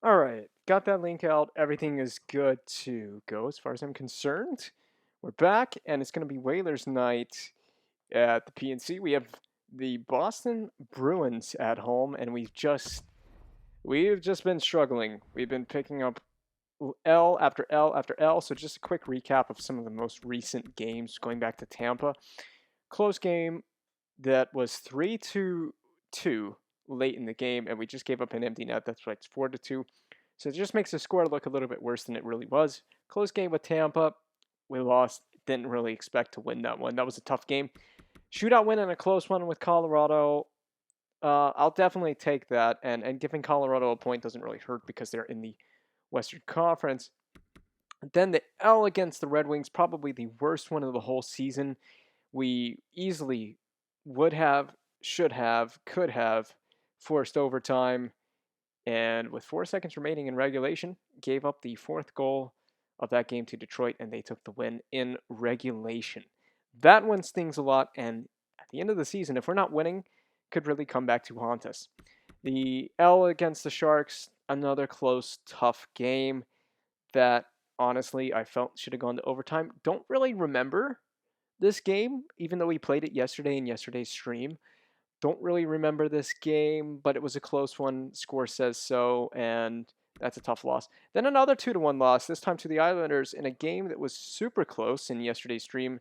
All right, got that link out. Everything is good to go as far as I'm concerned. We're back, and it's going to be Whalers night at the PNC. We have the Boston Bruins at home, and we've just been struggling. We've been picking up L after L after L. So just a quick recap of some of the most recent games going back to Tampa. Close game that was 3-2 late in the game, and we just gave up an empty net. That's right, it's 4-2. So it just makes the score look a little bit worse than it really was. Close game with Tampa. We lost. Didn't really expect to win that one. That was a tough game. Shootout win and a close one with Colorado. I'll definitely take that. And giving Colorado a point doesn't really hurt because they're in the Western Conference. Then the L against the Red Wings, probably the worst one of the whole season. We easily would have, should have, could have forced overtime, and with 4 seconds remaining in regulation, gave up the fourth goal of that game to Detroit, and they took the win in regulation. That one stings a lot, and at the end of the season, if we're not winning, could really come back to haunt us. The L against the Sharks, another close, tough game that honestly I felt should have gone to overtime. Don't really remember this game, even though we played it yesterday in yesterday's stream. Don't really remember this game, but it was a close one. Score says so, and that's a tough loss. Then another 2-1 loss, this time to the Islanders in a game that was super close in yesterday's stream.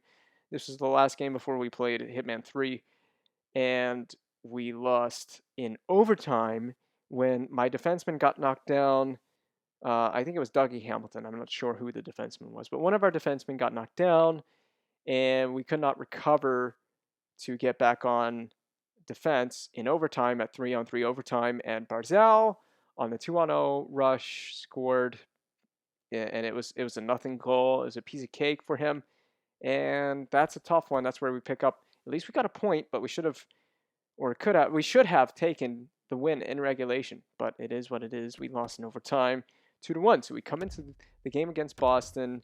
This was the last game before we played Hitman 3, and we lost in overtime when my defenseman got knocked down. I think it was Dougie Hamilton. I'm not sure who the defenseman was, but one of our defensemen got knocked down, and we could not recover to get back on defense in overtime at 3-on-3 overtime, and Barzal on the 2-on-0 rush scored, and it was a nothing goal. It was a piece of cake for him, and that's a tough one. That's where we pick up. At least we got a point, but we should have, or could have, we should have taken the win in regulation. But it is what it is. We lost in overtime, 2-1. So we come into the game against Boston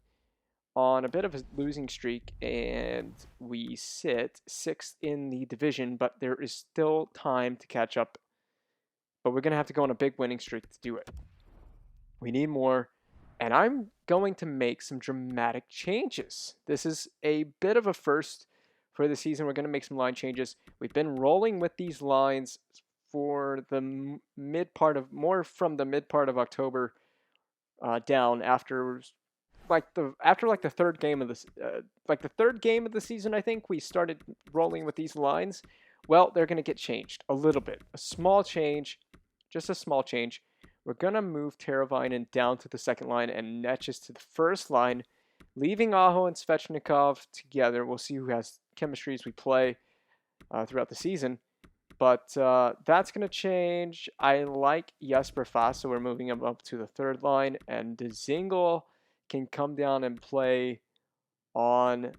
on a bit of a losing streak, and we sit sixth in the division, but there is still time to catch up. But we're going to have to go on a big winning streak to do it. We need more, and I'm going to make some dramatic changes. This is a bit of a first for the season. We're going to make some line changes. We've been rolling with these lines for the more from the mid part of October down after the third game of the season. I think we started rolling with these lines. Well, they're going to get changed a little bit, a small change, just a small change. We're going to move Teravainen down to the second line and Netches to the first line, leaving Aho and Svechnikov together. We'll see who has chemistry as we play throughout the season. But that's going to change. I like Jesper Fast, so we're moving him up to the third line, and Dzingel can come down and play on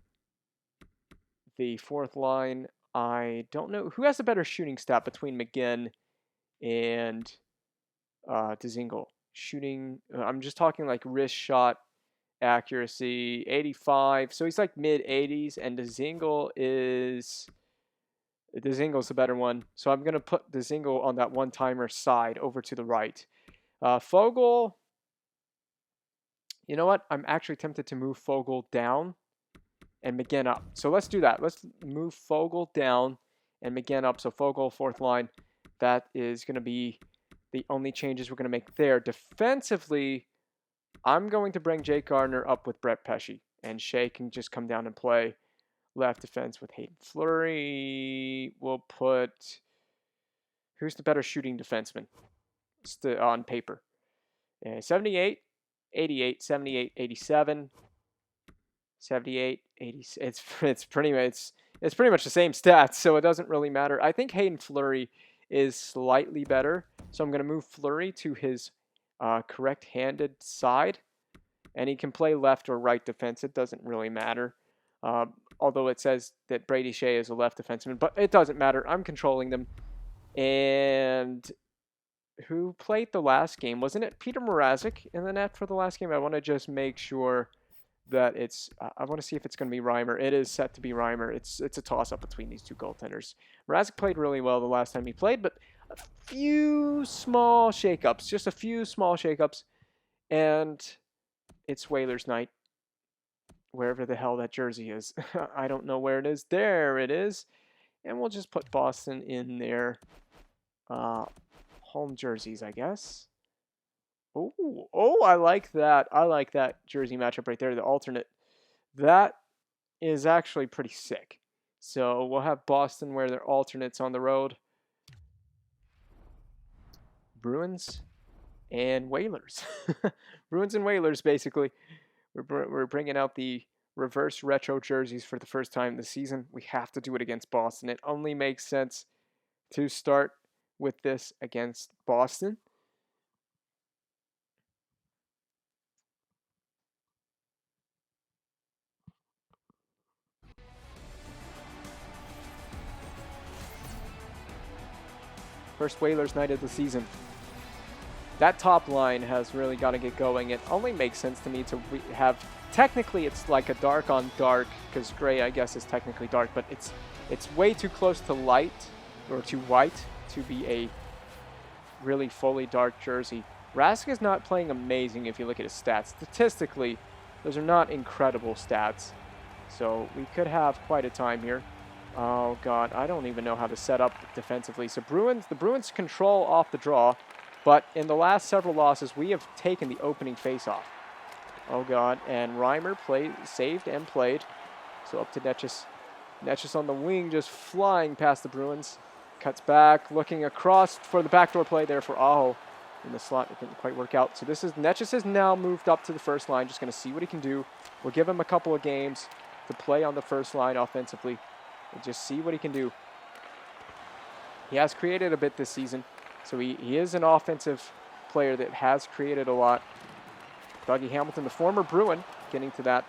the fourth line. I don't know who has a better shooting stat between McGinn and Dzingel. Shooting, I'm just talking like wrist shot accuracy, 85. So he's like mid 80s, and Dzingel's the better one. So I'm gonna put Dzingel on that one-timer side over to the right. Fogle. You know what? I'm actually tempted to move Fogle down and McGinn up. So let's do that. Let's move Fogle down and McGinn up. So Fogle, fourth line. That is going to be the only changes we're going to make there. Defensively, I'm going to bring Jake Gardner up with Brett Pesce. And Shea can just come down and play left defense with Hayden Fleury. We'll put... Who's the better shooting defenseman on paper? 78. 88, 78, 87, 78, 80. It's pretty much the same stats, so it doesn't really matter. I think Hayden Fleury is slightly better, so I'm going to move Fleury to his correct-handed side, and he can play left or right defense. It doesn't really matter, although it says that Brady Shea is a left defenseman, but it doesn't matter. I'm controlling them, and who played the last game? Wasn't it Peter Mrazek in the net for the last game? I want to just make sure that it's... I want to see if it's going to be Reimer. It is set to be Reimer. It's a toss-up between these two goaltenders. Mrazek played really well the last time he played, but few small shakeups, just a few small shakeups, and it's Whalers night. Wherever the hell that jersey is. I don't know where it is. There it is. And we'll just put Boston in their home jerseys, I guess. Oh, I like that. I like that jersey matchup right there, the alternate. That is actually pretty sick. So we'll have Boston wear their alternates on the road. Bruins and Whalers. Bruins and Whalers, basically. We're bringing out the reverse retro jerseys for the first time this season. We have to do it against Boston. It only makes sense to start with this against Boston. First Whalers night of the season. That top line has really got to get going. It only makes sense to me to have, technically it's like a dark on dark, because gray I guess is technically dark, but it's way too close to light, or to white, to be a really fully dark jersey. Rask is not playing amazing if you look at his stats. Statistically, those are not incredible stats. So we could have quite a time here. Oh god, I don't even know how to set up defensively. So the Bruins control off the draw, but in the last several losses, we have taken the opening faceoff. Oh god, and Reimer saved and played. So up to Netchis. Netchis on the wing, just flying past the Bruins. Cuts back, looking across for the backdoor play there for Aho. In the slot, it didn't quite work out. So this is, Netchis has now moved up to the first line, just going to see what he can do. We'll give him a couple of games to play on the first line offensively. We'll just see what he can do. He has created a bit this season, so he is an offensive player that has created a lot. Dougie Hamilton, the former Bruin, getting to that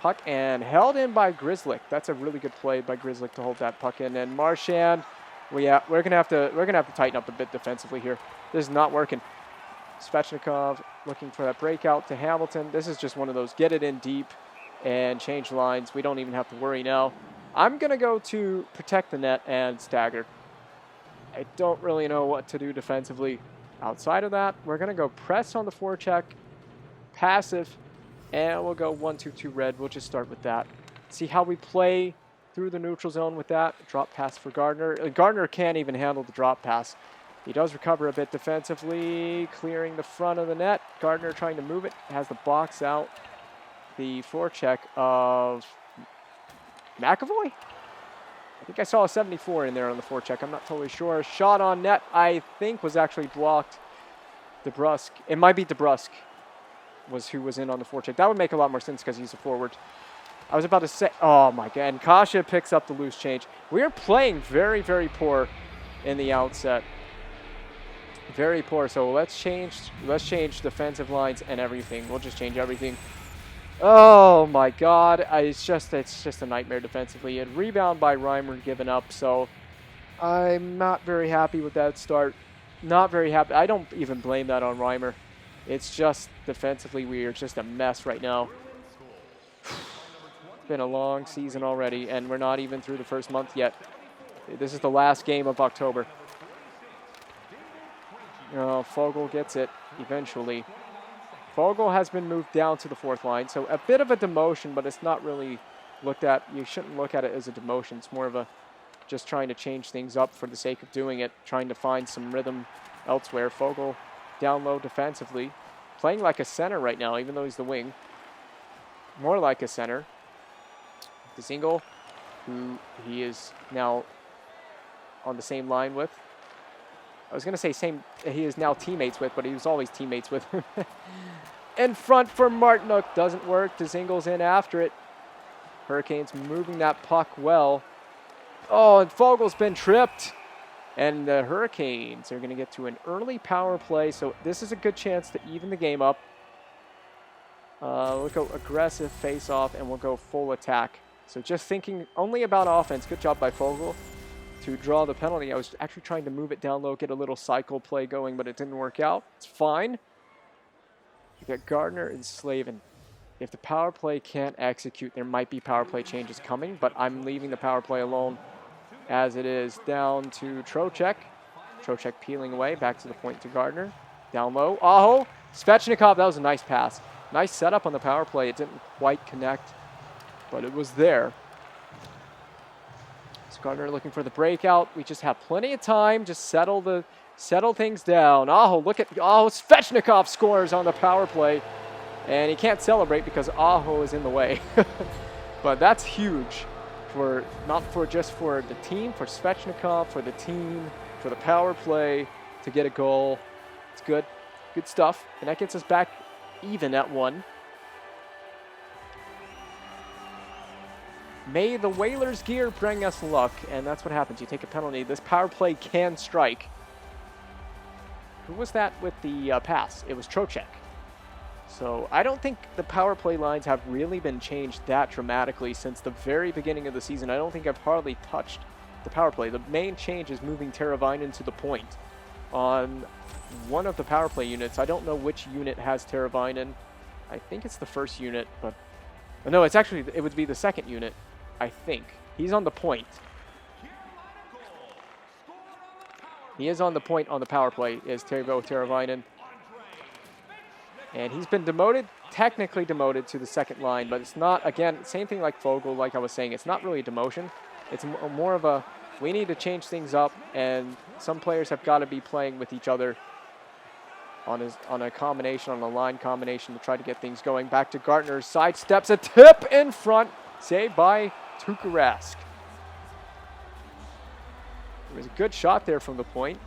puck and held in by Grzelcyk. That's a really good play by Grzelcyk to hold that puck in. And Marchand, well, yeah, we're gonna have to tighten up a bit defensively here. This is not working. Svechnikov looking for that breakout to Hamilton. This is just one of those get it in deep and change lines. We don't even have to worry now. I'm going to go to protect the net and stagger. I don't really know what to do defensively outside of that. We're going to go press on the forecheck, passive, and we'll go 1-2-2 red. We'll just start with that. See how we play through the neutral zone with that. Drop pass for Gardner. Gardner can't even handle the drop pass. He does recover a bit defensively, clearing the front of the net. Gardner trying to move it, has the box out. The forecheck of McAvoy? I think I saw a 74 in there on the forecheck. I'm not totally sure. Shot on net, I think, was actually blocked. DeBrusk. It might be DeBrusk was who was in on the forecheck. That would make a lot more sense because he's a forward. I was about to say, oh my god, and Kasha picks up the loose change. We are playing very, very poor in the outset. Very poor, so let's change defensive lines and everything. We'll just change everything. Oh my god, it's just a nightmare defensively. And rebound by Reimer given up, so I'm not very happy with that start. Not very happy. I don't even blame that on Reimer. It's just defensively we are just a mess right now. It's been a long season already, and we're not even through the first month yet. This is the last game of October. Oh, Fogle gets it eventually. Fogle has been moved down to the fourth line, so a bit of a demotion, but it's not really looked at. You shouldn't look at it as a demotion. It's more of a just trying to change things up for the sake of doing it, trying to find some rhythm elsewhere. Fogle down low defensively, playing like a center right now, even though he's the wing. More like a center. Dzingel, who he is now on the same line with. I was going to say he is now teammates with, but he was always teammates with him. In front for Martinook. Doesn't work. Dzingel's in after it. Hurricanes moving that puck well. Oh, and Fogel's been tripped. And the Hurricanes are going to get to an early power play, so this is a good chance to even the game up. We'll go aggressive face-off, and we'll go full attack. So just thinking only about offense. Good job by Fogle to draw the penalty. I was actually trying to move it down low, get a little cycle play going, but it didn't work out. It's fine. We got Gardner and Slavin. If the power play can't execute, there might be power play changes coming, but I'm leaving the power play alone as it is. Down to Trocheck. Trocheck peeling away, back to the point to Gardner. Down low, Aho, Svechnikov, that was a nice pass. Nice setup on the power play. It didn't quite connect, but it was there. So Gardner looking for the breakout. We just have plenty of time. Just settle things down. Aho, look at Svechnikov scores on the power play. And he can't celebrate because Aho is in the way. But that's huge. Not just for the team, for Svechnikov, for the team, for the power play, to get a goal. It's good. Good stuff. And that gets us back even at 1. May the Whalers gear bring us luck, and that's what happens. You take a penalty. This power play can strike. Who was that with the pass? It was Trocheck. So I don't think the power play lines have really been changed that dramatically since the very beginning of the season. I don't think I've hardly touched the power play. The main change is moving Teravainen to the point on one of the power play units. I don't know which unit has Teravainen. I think it's the first unit, but no, it would be the second unit. I think. He's on the point. He is on the point on the power play, is Teravainen. And he's been technically demoted to the second line, but it's not, again, same thing like Fogel, like I was saying, it's not really a demotion. It's more of a, we need to change things up, and some players have got to be playing with each other on a combination, on a line combination to try to get things going. Back to Gardner, sidesteps a tip in front, saved by Tuukka Rask. It was a good shot there from the point.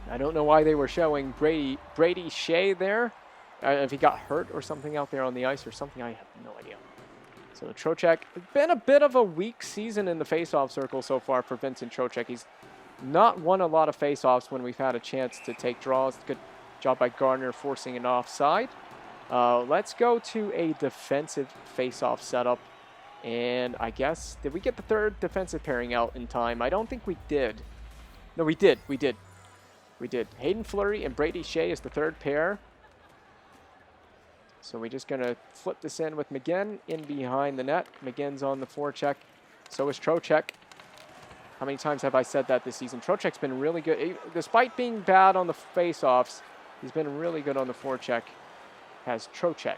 I don't know why they were showing Brady Shea there. If he got hurt or something out there on the ice or something, I have no idea. So Trocheck, it's been a bit of a weak season in the faceoff circle so far for Vincent Trocheck. He's not won a lot of faceoffs when we've had a chance to take draws. Good job by Gardner forcing an offside. Let's go to a defensive faceoff setup. And I guess, did we get the third defensive pairing out in time? I don't think we did. No, we did. Hayden Fleury and Brady Shea is the third pair. So we're just going to flip this in with McGinn in behind the net. McGinn's on the forecheck. So is Trocheck. How many times have I said that this season? Trocheck's been really good. Despite being bad on the faceoffs, he's been really good on the forecheck. Has Trocheck.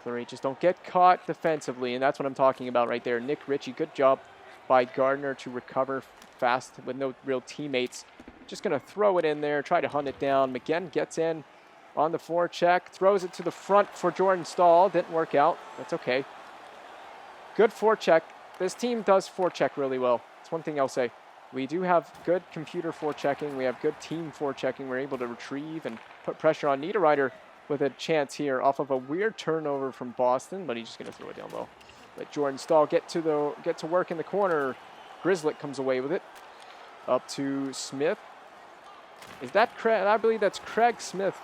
Fleury, just don't get caught defensively, and that's what I'm talking about right there. Nick Ritchie, good job by Gardner to recover fast with no real teammates. Just going to throw it in there, try to hunt it down. McGinn gets in on the forecheck, throws it to the front for Jordan Stahl. Didn't work out. That's okay. Good forecheck. This team does forecheck really well. That's one thing I'll say. We do have good computer forechecking. We have good team forechecking. We're able to retrieve and put pressure on Niederreiter with a chance here off of a weird turnover from Boston, but he's just going to throw it down low. Let Jordan Stahl get to work in the corner. Grizzlick comes away with it. Up to Smith. Is that Craig? I believe that's Craig Smith,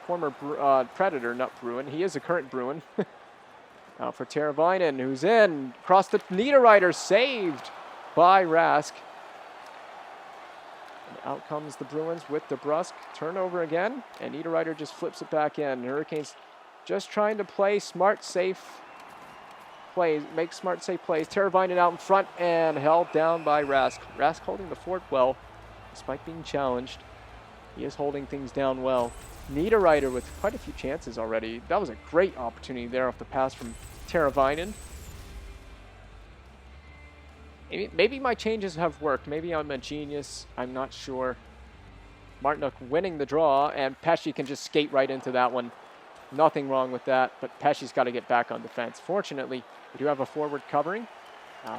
former Predator, not Bruin. He is a current Bruin. Now for Teravainen, who's in. Across the Niederreiter, saved by Rask. And out comes the Bruins with DeBrusk. Turnover again, and Niederreiter just flips it back in. Hurricanes just trying to play smart, safe plays, make smart, safe plays. Teravainen out in front and held down by Rask. Rask holding the fort well, despite being challenged. He is holding things down well. Niederreiter with quite a few chances already. That was a great opportunity there off the pass from Teravainen. Maybe my changes have worked. Maybe I'm a genius. I'm not sure. Martinook winning the draw, and Pesce can just skate right into that one. Nothing wrong with that, but Pesce's got to get back on defense. Fortunately, we do have a forward covering.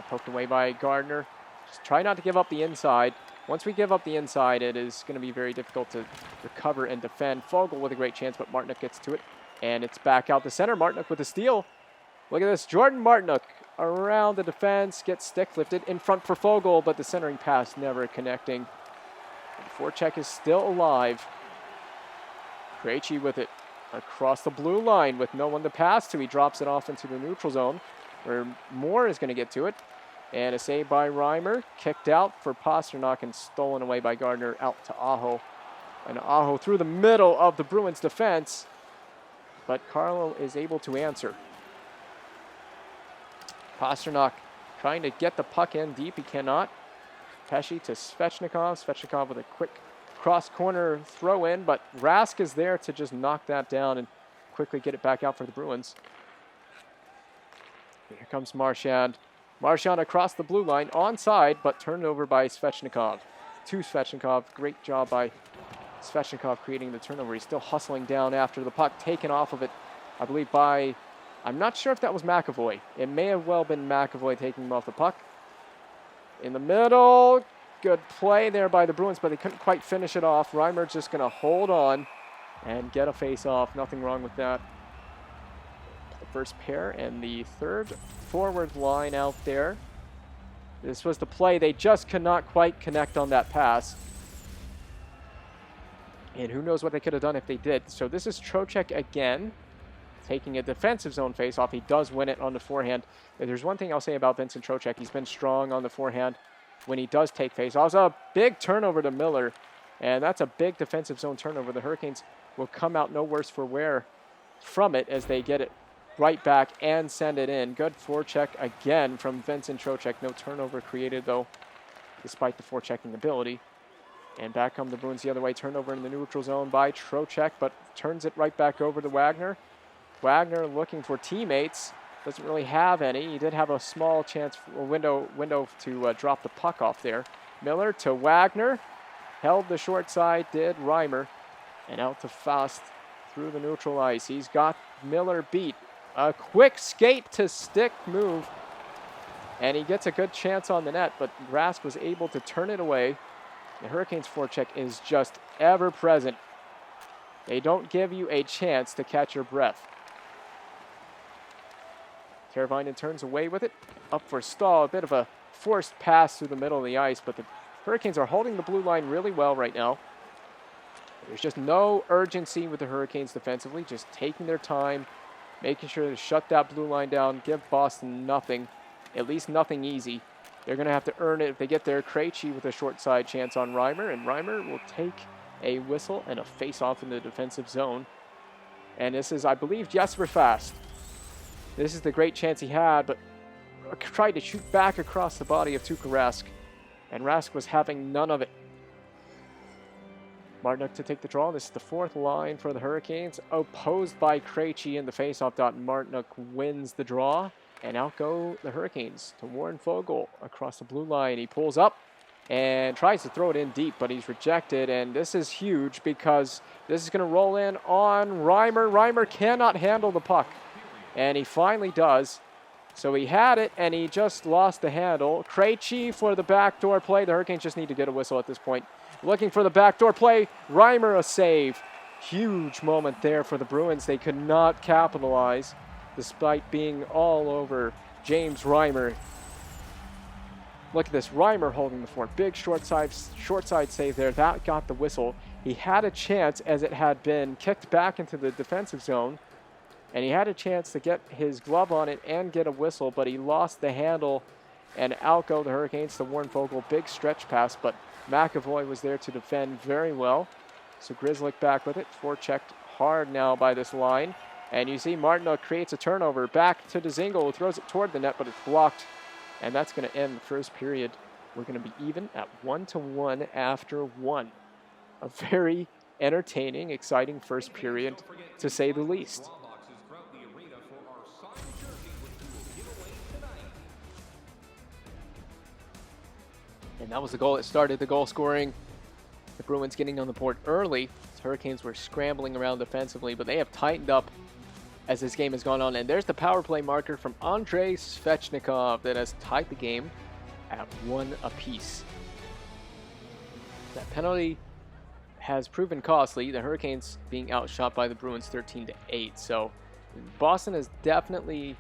Poked away by Gardner. Just try not to give up the inside. Once we give up the inside, it is going to be very difficult to recover and defend. Fogel with a great chance, but Martinook gets to it. And it's back out the center. Martinook with a steal. Look at this. Jordan Martinook around the defense. Gets stick lifted in front for Fogel, but the centering pass never connecting. The forecheck is still alive. Krejci with it across the blue line with no one to pass to. He drops it off into the neutral zone where Moore is going to get to it. And a save by Reimer, kicked out for Pasternak and stolen away by Gardner out to Aho. And Aho through the middle of the Bruins defense, but Carlo is able to answer. Pasternak trying to get the puck in deep. He cannot. Pesci to Svechnikov. Svechnikov with a quick cross-corner throw-in, but Rask is there to just knock that down and quickly get it back out for the Bruins. Here comes Marchand. Marchand across the blue line, onside, but turned over by Svechnikov. To Svechnikov. Great job by Svechnikov creating the turnover. He's still hustling down after the puck, taken off of it, I believe, by... I'm not sure if that was McAvoy. It may have well been McAvoy taking him off the puck. In the middle, good play there by the Bruins, but they couldn't quite finish it off. Reimer just going to hold on and get a face-off. Nothing wrong with that. The first pair and the third forward line out there. This was the play. They just could not quite connect on that pass. And who knows what they could have done if they did. So this is Trocheck again, taking a defensive zone face-off. He does win it on the forehand. If there's one thing I'll say about Vincent Trocheck, he's been strong on the forehand when he does take face-offs. A big turnover to Miller, and that's a big defensive zone turnover. The Hurricanes will come out no worse for wear from it as they get it right back and send it in. Good forecheck again from Vincent Trocheck. No turnover created, though, despite the forechecking ability. And back come the Bruins the other way. Turnover in the neutral zone by Trocheck, but turns it right back over to Wagner. Wagner looking for teammates. Doesn't really have any. He did have a small chance, a window to drop the puck off there. Miller to Wagner. Held the short side, did Reimer. And out to Faust through the neutral ice. He's got Miller beat. A quick skate to stick move. And he gets a good chance on the net, but Rask was able to turn it away. The Hurricanes' forecheck is just ever present. They don't give you a chance to catch your breath. Teravainen turns away with it. Up for Stahl. A bit of a forced pass through the middle of the ice, but the Hurricanes are holding the blue line really well right now. There's just no urgency with the Hurricanes defensively, just taking their time, making sure to shut that blue line down, give Boston nothing, at least nothing easy. They're going to have to earn it if they get there. Krejci with a short side chance on Reimer, and Reimer will take a whistle and a face-off in the defensive zone. And this is, I believe, Jesper Fast. This is the great chance he had, but tried to shoot back across the body of Tuukka Rask, and Rask was having none of it. Martinook to take the draw. This is the fourth line for the Hurricanes, opposed by Krejci in the face-off dot. Martinook wins the draw, and out go the Hurricanes to Warren Foegele across the blue line. He pulls up and tries to throw it in deep, but he's rejected, and this is huge because this is going to roll in on Reimer. Reimer cannot handle the puck, and he finally does. So he had it, and he just lost the handle. Krejci for the backdoor play. The Hurricanes just need to get a whistle at this point. Looking for the backdoor play. Reimer a save. Huge moment there for the Bruins. They could not capitalize despite being all over James Reimer. Look at this. Reimer holding the fort. Big short side save there. That got the whistle. He had a chance as it had been kicked back into the defensive zone. And he had a chance to get his glove on it and get a whistle, but he lost the handle, and out go the Hurricanes to Warren Foegele. Big stretch pass, but McAvoy was there to defend very well. So Grzelcyk back with it. Forechecked hard now by this line. And you see Martinook creates a turnover. Back to Dzingel, who throws it toward the net, but it's blocked. And that's going to end the first period. We're going to be even at 1-1 after one. A very entertaining, exciting first period, to say the least. And that was the goal that started the goal scoring. The Bruins getting on the board early. The Hurricanes were scrambling around defensively, but they have tightened up as this game has gone on. And there's the power play marker from Andrei Svechnikov that has tied the game at 1 apiece. That penalty has proven costly. The Hurricanes being outshot by the Bruins 13-8. So Boston has definitely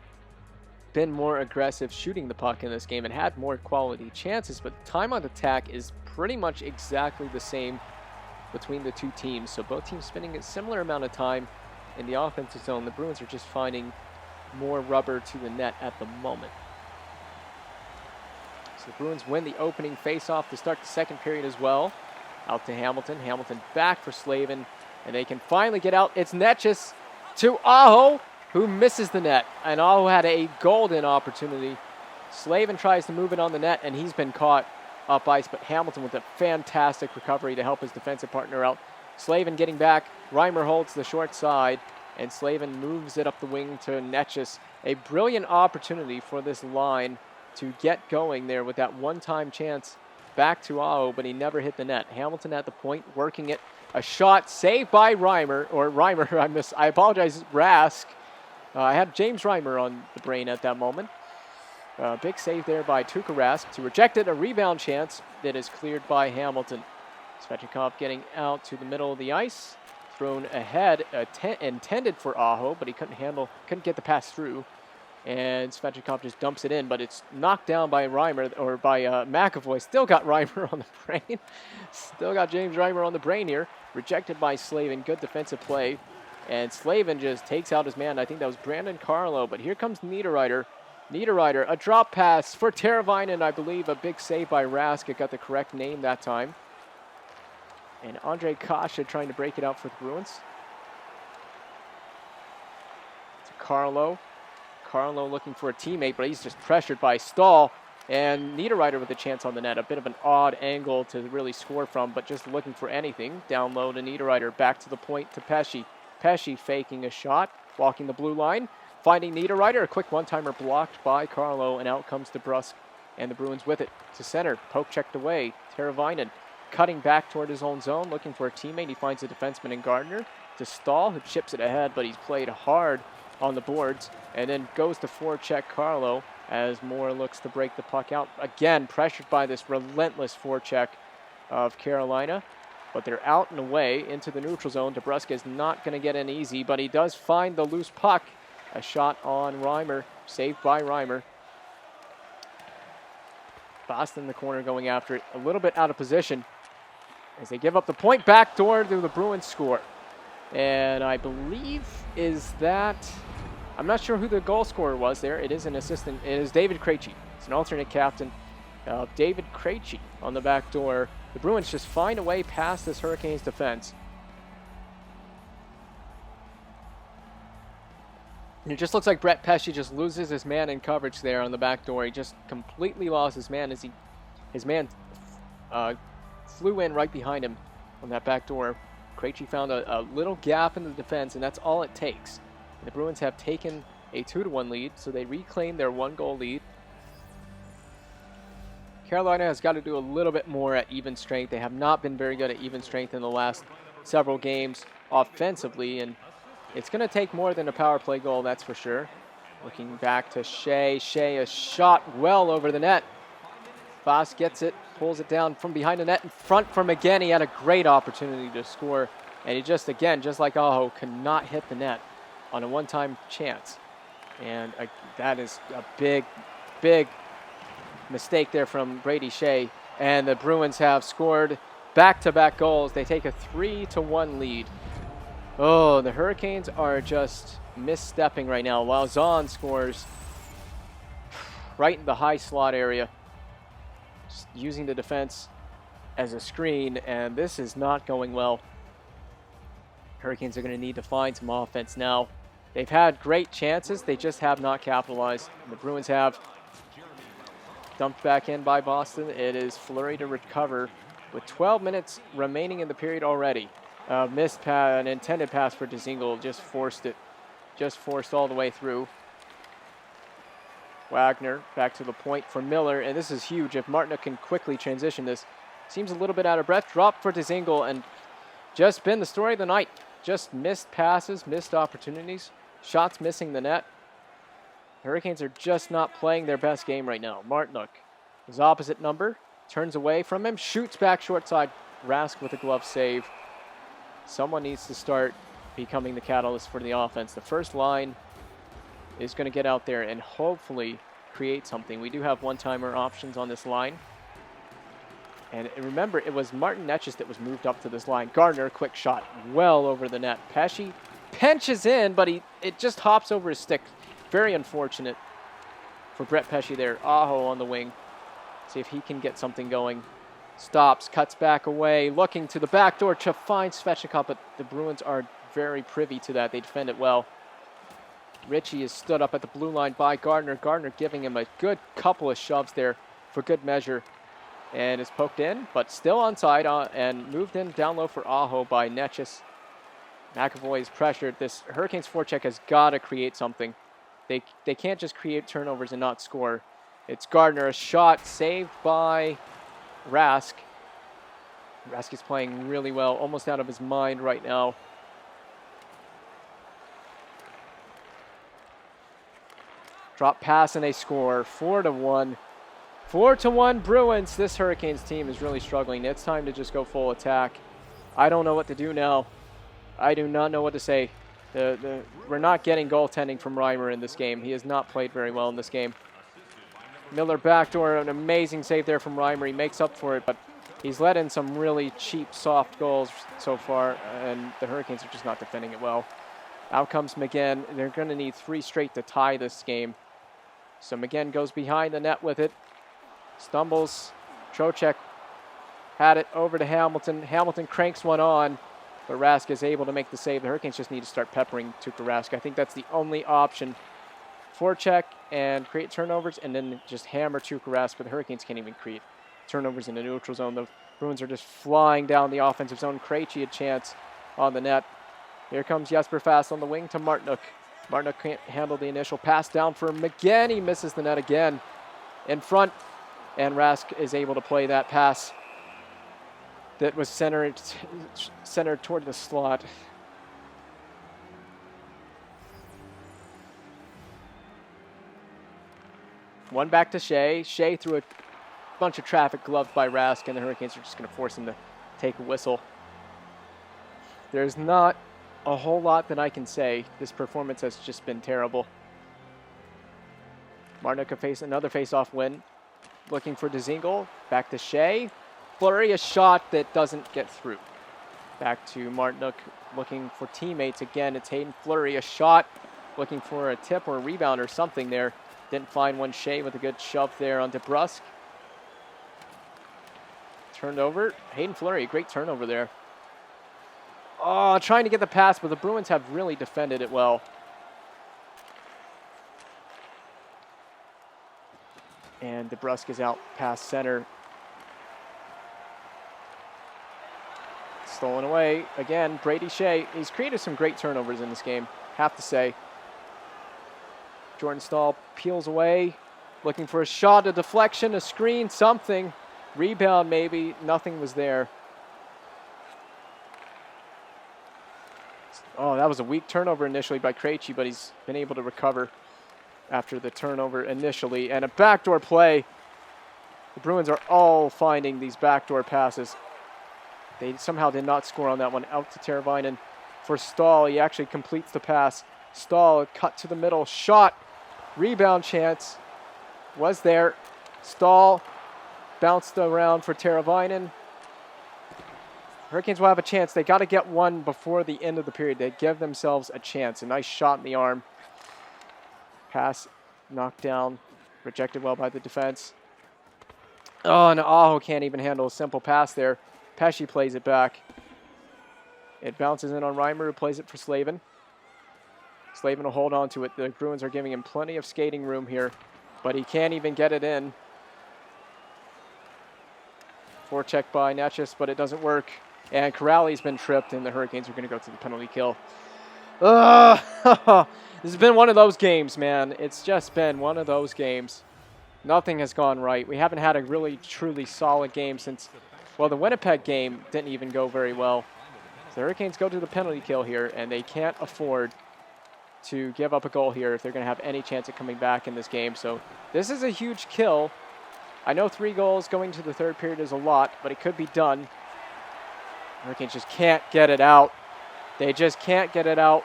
been more aggressive shooting the puck in this game and had more quality chances, but time on attack is pretty much exactly the same between the two teams. So both teams spending a similar amount of time in the offensive zone. The Bruins are just finding more rubber to the net at the moment. So the Bruins win the opening faceoff to start the second period as well. Out to Hamilton. Hamilton back for Slavin, and they can finally get out. It's Netchis to Aho, who misses the net. And Aho had a golden opportunity Slavin tries to move it on the net, and he's been caught up ice, but Hamilton with a fantastic recovery to help his defensive partner out. Slavin getting back. Reimer holds the short side, and Slavin moves it up the wing to Netchus. A brilliant opportunity for this line to get going there with that one-time chance back to Aho, but he never hit the net. Hamilton at the point, working it. A shot saved by Reimer. I apologize, Rask. I had James Reimer on the brain at that moment. Big save there by Tuukka Rask to reject it. A rebound chance that is cleared by Hamilton. Svechnikov getting out to the middle of the ice. Thrown ahead, intended for Aho, but he couldn't get the pass through. And Svechnikov just dumps it in, but it's knocked down by Reimer, or by McAvoy. Still got Reimer on the brain. Still got James Reimer on the brain here. Rejected by Slavin. Good defensive play. And Slavin just takes out his man. I think that was Brandon Carlo, but here comes Niederreiter. Niederreiter, a drop pass for Teravainen, I believe. A big save by Rask. It got the correct name that time. And Andre Kasha trying to break it out for the Bruins. To Carlo. Carlo looking for a teammate, but he's just pressured by Stahl. And Niederreiter with a chance on the net. A bit of an odd angle to really score from, but just looking for anything. Down low to Niederreiter. Back to the point to Pesce. Pesce faking a shot. Walking the blue line. Finding Niederreiter. A quick one-timer blocked by Carlo. And out comes DeBrusk. And the Bruins with it. To center. Poke checked away. Teravainen cutting back toward his own zone. Looking for a teammate. He finds a defenseman in Gardner. To Stahl, who chips it ahead, but he's played hard on the boards. And then goes to forecheck Carlo as Moore looks to break the puck out. Again, pressured by this relentless forecheck of Carolina. But they're out and away into the neutral zone. DeBrusk is not going to get in easy, but he does find the loose puck. A shot on Reimer, saved by Reimer. Boston in the corner going after it. A little bit out of position as they give up the point. Backdoor to the Bruins score. And I believe I'm not sure who the goal scorer was there. It is an assistant. It is David Krejci. It's an alternate captain. David Krejci on the back door. The Bruins just find a way past this Hurricanes defense. And it just looks like Brett Pesce just loses his man in coverage there on the back door. He just completely lost his man as his man flew in right behind him on that back door. Krejci found a little gap in the defense, and that's all it takes. The Bruins have taken a 2-1 lead, so they reclaim their 1-goal lead. Carolina has got to do a little bit more at even strength. They have not been very good at even strength in the last several games offensively, and it's going to take more than a power play goal, that's for sure. Looking back to Shea. Shea, a shot well over the net. Voss gets it, pulls it down from behind the net in front from again. He had a great opportunity to score, and he just, again, just like Aho, could not hit the net on a one-time chance. And that is a big, big mistake there from Brady Shea. And the Bruins have scored back-to-back goals. They take a 3-1 lead. Oh, the Hurricanes are just misstepping right now. While Zahn scores right in the high slot area, just using the defense as a screen, and this is not going well. Hurricanes are going to need to find some offense now. They've had great chances. They just have not capitalized. The Bruins have dumped back in by Boston. It is Fleury to recover with 12 minutes remaining in the period already. Missed an intended pass for Dzingel. Just forced it. Just forced all the way through. Wagner back to the point for Miller. And this is huge. If Martinook can quickly transition this. Seems a little bit out of breath. Dropped for Dzingel, and just been the story of the night. Just missed passes, missed opportunities. Shots missing the net. The Hurricanes are just not playing their best game right now. Martinook, his opposite number, turns away from him, shoots back short side. Rask with a glove save. Someone needs to start becoming the catalyst for the offense. The first line is going to get out there and hopefully create something. We do have one-timer options on this line. And remember, it was Martin Netchus that was moved up to this line. Gardner, quick shot, well over the net. Pesce pinches in, but it just hops over his stick. Very unfortunate for Brett Pesce there. Aho on the wing. See if he can get something going. Stops, cuts back away, looking to the back door to find Svechnikov, but the Bruins are very privy to that. They defend it well. Richie is stood up at the blue line by Gardner. Gardner giving him a good couple of shoves there for good measure. And is poked in, but still onside and moved in down low for Aho by Netchis. McAvoy is pressured. This Hurricanes forecheck has got to create something. They can't just create turnovers and not score. It's Gardner, a shot saved by Rask. Rask is playing really well, almost out of his mind right now. Drop pass and they score, 4-1. 4-1 Bruins. This Hurricanes team is really struggling. It's time to just go full attack. I don't know what to do now. I do not know what to say. We're not getting goaltending from Reimer in this game. He has not played very well in this game. Miller backdoor, an amazing save there from Reimer. He makes up for it, but he's let in some really cheap, soft goals so far, and the Hurricanes are just not defending it well. Out comes McGinn. They're going to need 3 straight to tie this game. So McGinn goes behind the net with it. Stumbles. Trocheck had it over to Hamilton. Hamilton cranks one on, but Rask is able to make the save. The Hurricanes just need to start peppering Tuukka Rask. I think that's the only option. Forecheck and create turnovers, and then just hammer Tuukka Rask, but the Hurricanes can't even create turnovers in the neutral zone. The Bruins are just flying down the offensive zone. Krejci a chance on the net. Here comes Jesper Fast on the wing to Martinook. Martinook can't handle the initial pass down for McGinn. He misses the net again. In front, and Rask is able to play that pass that was centered toward the slot. One back to Shea. Shea threw a bunch of traffic gloved by Rask, and the Hurricanes are just going to force him to take a whistle. There's not a whole lot that I can say. This performance has just been terrible. Martinook another face-off win. Looking for Dzingel. Back to Shea. Fleury, a shot that doesn't get through. Back to Martinook, looking for teammates again. It's Hayden Fleury, a shot. Looking for a tip or a rebound or something there. Didn't find one. Shea with a good shove there on DeBrusk. Turned over. Hayden Fleury, a great turnover there. Oh, trying to get the pass, but the Bruins have really defended it well. And DeBrusk is out past center. Stolen away. Again, Brady Shea. He's created some great turnovers in this game, have to say. Jordan Stahl peels away. Looking for a shot, a deflection, a screen, something. Rebound maybe. Nothing was there. Oh, that was a weak turnover initially by Krejci, but he's been able to recover after the turnover initially. And a backdoor play. The Bruins are all finding these backdoor passes. They somehow did not score on that one. Out to Teravainen for Stahl. He actually completes the pass. Stahl cut to the middle. Shot. Rebound chance. Was there. Stahl bounced around for Teravainen. Hurricanes will have a chance. They got to get one before the end of the period. They give themselves a chance. A nice shot in the arm. Pass knocked down. Rejected well by the defense. Oh, and Aho can't even handle a simple pass there. Pesce plays it back. It bounces in on Reimer, who plays it for Slavin. Slavin will hold on to it. The Bruins are giving him plenty of skating room here, but he can't even get it in. Forecheck by Netchis, but it doesn't work. And Corrali's been tripped, and the Hurricanes are going to go to the penalty kill. This has been one of those games, man. It's just been one of those games. Nothing has gone right. We haven't had a really, truly solid game since, well, the Winnipeg game didn't even go very well. So the Hurricanes go to the penalty kill here, and they can't afford to give up a goal here if they're going to have any chance of coming back in this game. So this is a huge kill. I know 3 goals going to the third period is a lot, but it could be done. Hurricanes just can't get it out. They just can't get it out.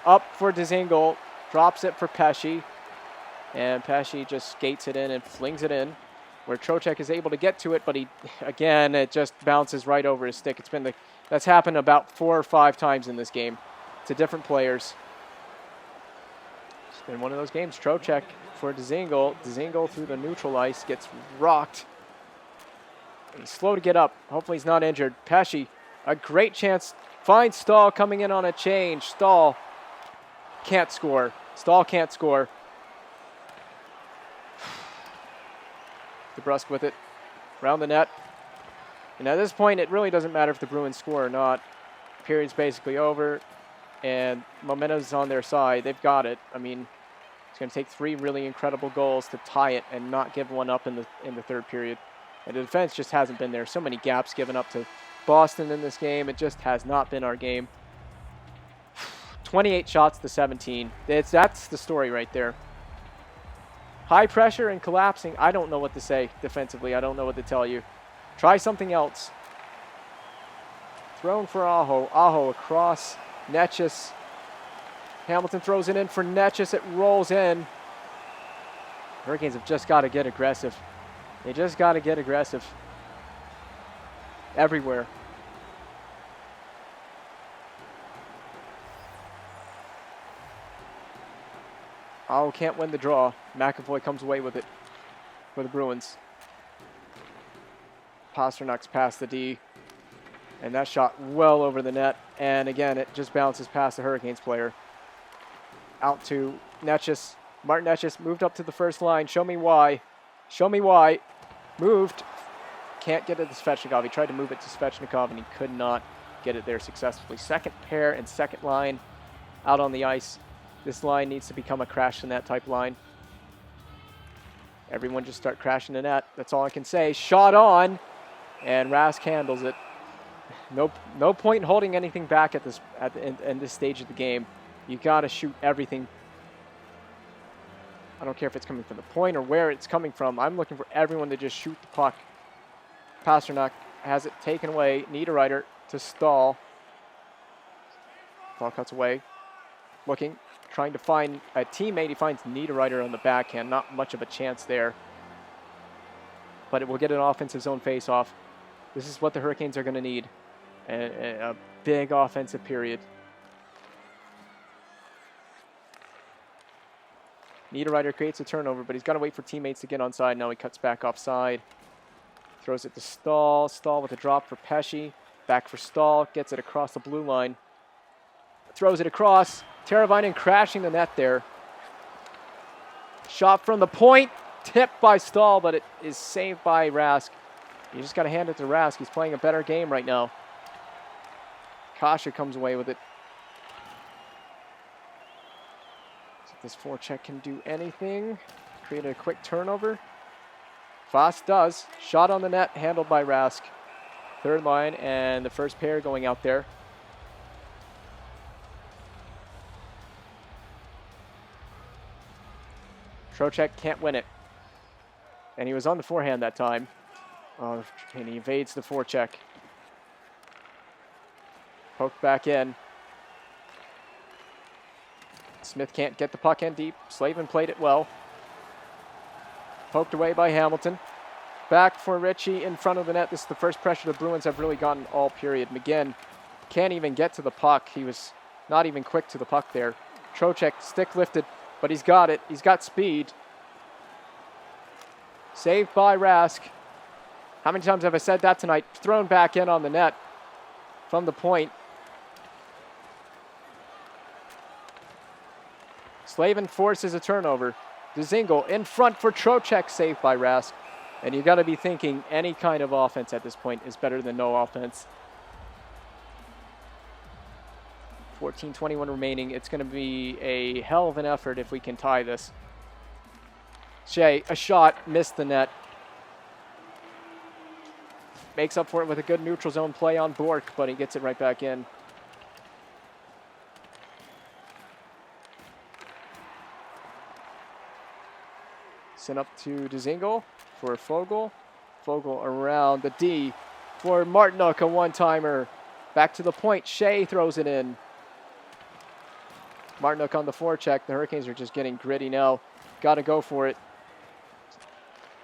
Up for Dzingel. Drops it for Pesce. And Pesce just skates it in and flings it in, where Trocheck is able to get to it, but again, it just bounces right over his stick. That's happened about 4 or 5 times in this game to different players. It's been one of those games. Trocheck for Dzingel. Dzingel through the neutral ice gets rocked. He's slow to get up. Hopefully he's not injured. Pesce, a great chance. Finds Stahl coming in on a change. Stahl can't score. Stahl can't score. DeBrusque with it. Around the net. And at this point, it really doesn't matter if the Bruins score or not. Period's basically over. And momentum's on their side. They've got it. I mean, it's going to take 3 really incredible goals to tie it and not give one up in the third period. And the defense just hasn't been there. So many gaps given up to Boston in this game. It just has not been our game. 28 shots to 17. That's the story right there. High pressure and collapsing. I don't know what to say defensively. I don't know what to tell you. Try something else. Thrown for Aho. Aho across Netchus. Hamilton throws it in for Netchus. It rolls in. Hurricanes have just got to get aggressive. They just got to get aggressive. Everywhere. Aho can't win the draw. McAvoy comes away with it for the Bruins. Pasternak's past the D. And that shot well over the net. And again, it just bounces past the Hurricanes player. Out to Netchus. Martin Netchus moved up to the first line. Show me why. Show me why. Moved. Can't get it to Svechnikov. He tried to move it to Svechnikov and he could not get it there successfully. Second pair and second line out on the ice. This line needs to become a crash the net type line. Everyone just start crashing the net. That's all I can say. Shot on. And Rask handles it. No point in holding anything back at this stage of the game. You got to shoot everything. I don't care if it's coming from the point or where it's coming from. I'm looking for everyone to just shoot the puck. Pasternak has it taken away. Niederreiter to Stahl. Stahl cuts away. Looking, trying to find a teammate. He finds Niederreiter on the backhand. Not much of a chance there. But it will get an offensive zone face-off. This is what the Hurricanes are going to need. A big offensive period. Niederreiter creates a turnover, but he's got to wait for teammates to get onside. Now he cuts back offside. Throws it to Stahl. Stahl with a drop for Pesce. Back for Stahl. Gets it across the blue line. Throws it across. Teravainen crashing the net there. Shot from the point. Tipped by Stahl, but it is saved by Rask. You just got to hand it to Rask. He's playing a better game right now. Kasha comes away with it. See if this forecheck can do anything. Create a quick turnover. Voss does. Shot on the net, handled by Rask. Third line, and the first pair going out there. Trocheck can't win it. And he was on the forehand that time. Oh, and he evades the forecheck. Poked back in. Smith can't get the puck in deep. Slavin played it well. Poked away by Hamilton. Back for Ritchie in front of the net. This is the first pressure the Bruins have really gotten all period. McGinn can't even get to the puck. He was not even quick to the puck there. Trocheck, stick lifted, but he's got it. He's got speed. Saved by Rask. How many times have I said that tonight? Thrown back in on the net from the point. Slavin forces a turnover. Dzingel in front for Trocheck, saved by Rask. And you got to be thinking any kind of offense at this point is better than no offense. 14:21 remaining. It's going to be a hell of an effort if we can tie this. Shea, a shot, missed the net. Makes up for it with a good neutral zone play on Bork, but he gets it right back in. Sent up to Dzingel for Fogle. Fogle around the D for Martinook, a one-timer. Back to the point. Shea throws it in. Martinook on the forecheck. The Hurricanes are just getting gritty now. Got to go for it.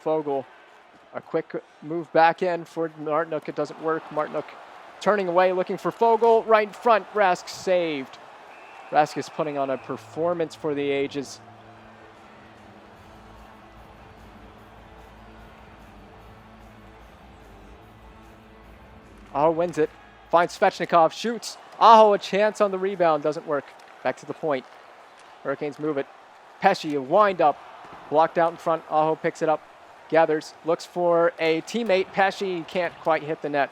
Fogle, a quick move back in for Martinook. It doesn't work. Martinook turning away, looking for Fogle. Right in front. Rask saved. Rask is putting on a performance for the ages. Aho wins it. Finds Svechnikov. Shoots. Aho a chance on the rebound. Doesn't work. Back to the point. Hurricanes move it. Pesci, a wind up. Blocked out in front. Aho picks it up. Gathers. Looks for a teammate. Pesci can't quite hit the net.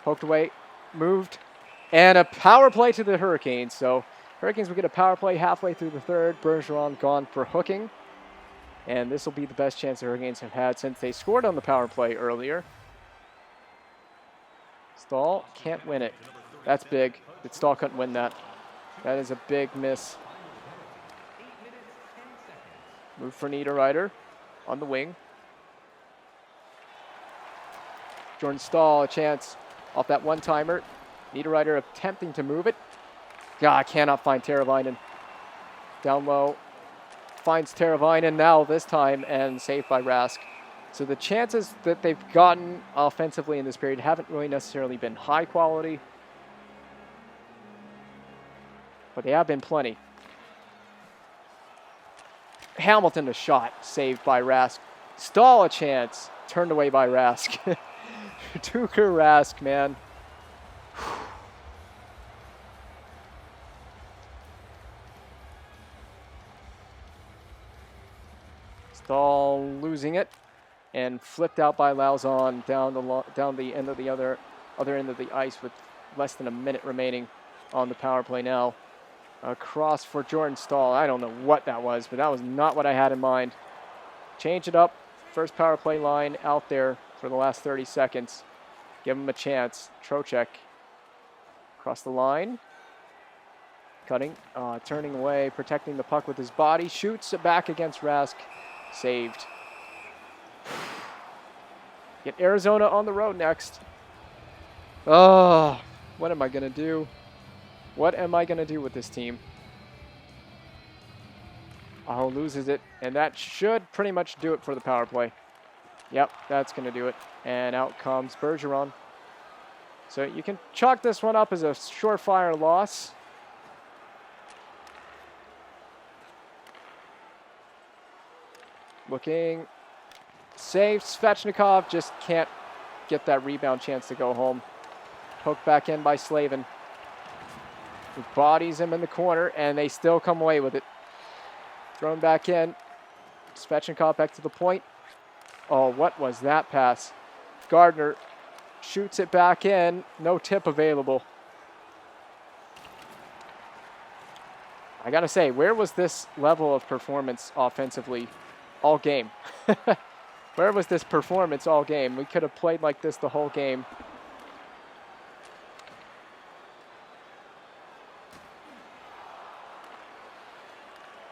Poked away. Moved. And a power play to the Hurricanes. So Hurricanes will get a power play halfway through the third. Bergeron gone for hooking. And this will be the best chance the Hurricanes have had since they scored on the power play earlier. Stahl can't win it. That's big. That Stahl couldn't win that. That is a big miss. Move for Niederreiter on the wing. Jordan Stahl, a chance off that one-timer. Niederreiter attempting to move it. God, cannot find Teravainen. Down low. Finds Teravainen now this time and saved by Rask. So the chances that they've gotten offensively in this period haven't really necessarily been high quality. But they have been plenty. Hamilton a shot, saved by Rask. Stahl a chance, turned away by Rask. Tuukka Rask, man. Stahl losing it, and flipped out by Lauzon down the end of the other end of the ice with less than a minute remaining on the power play now. Across for Jordan Stahl. I don't know what that was, but that was not what I had in mind. Change it up. First power play line out there for the last 30 seconds. Give him a chance. Trocheck across the line. Cutting, turning away, protecting the puck with his body. Shoots it back against Rask. Saved. Get Arizona on the road next. Oh, what am I going to do? What am I going to do with this team? Aho loses it, and that should pretty much do it for the power play. Yep, that's going to do it. And out comes Bergeron. So you can chalk this one up as a surefire loss. Looking. Save. Svechnikov just can't get that rebound chance to go home. Poked back in by Slavin. He bodies him in the corner, and they still come away with it. Thrown back in. Svechnikov back to the point. Oh, what was that pass? Gardner shoots it back in. No tip available. I gotta say, where was this level of performance offensively all game? Where was this performance all game? We could have played like this the whole game.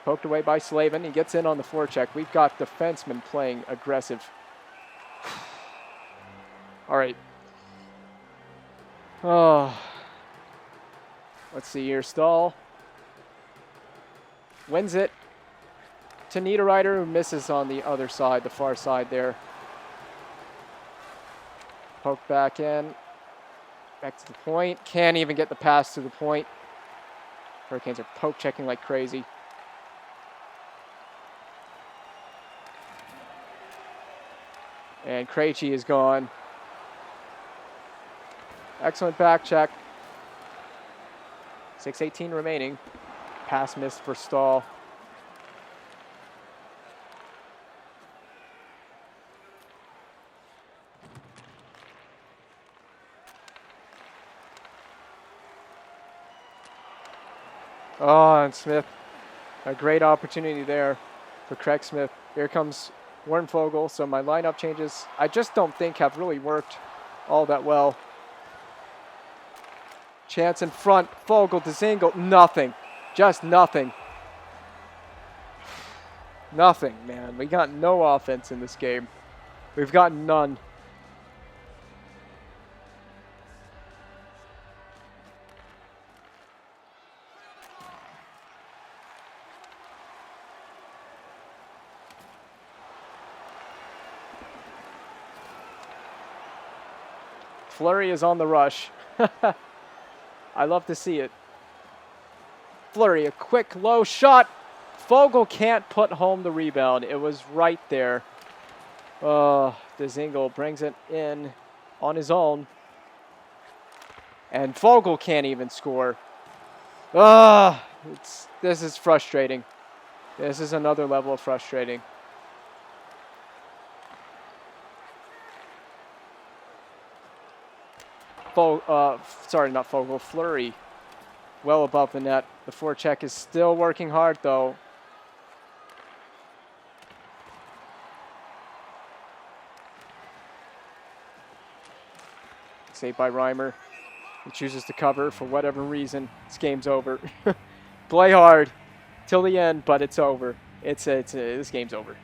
Poked away by Slavin. He gets in on the forecheck. We've got defensemen playing aggressive. All right. Oh. Let's see here. Stahl wins it to Niederreiter, who misses on the other side, the far side there. Poked back in. Back to the point. Can't even get the pass to the point. Hurricanes are poke checking like crazy. And Krejci is gone. Excellent back check. 6:18 remaining. Pass missed for Stahl. Oh, and Smith. A great opportunity there for Craig Smith. Here comes Warren Fogle. So my lineup changes, I just don't think have really worked all that well. Chance in front. Fogle to Zingle. Nothing. Just nothing. Nothing, man. We got no offense in this game. We've got none. Fleury is on the rush. I love to see it. Fleury, a quick low shot. Fogle can't put home the rebound. It was right there. Dzingel brings it in on his own. And Vogel can't even score. Ah, this is frustrating. This is another level of frustrating. Sorry, not Vogel. Fleury. Well above the net. The forecheck is still working hard, though. Saved by Reimer. He chooses to cover for whatever reason. This game's over. Play hard till the end, but it's over. This game's over.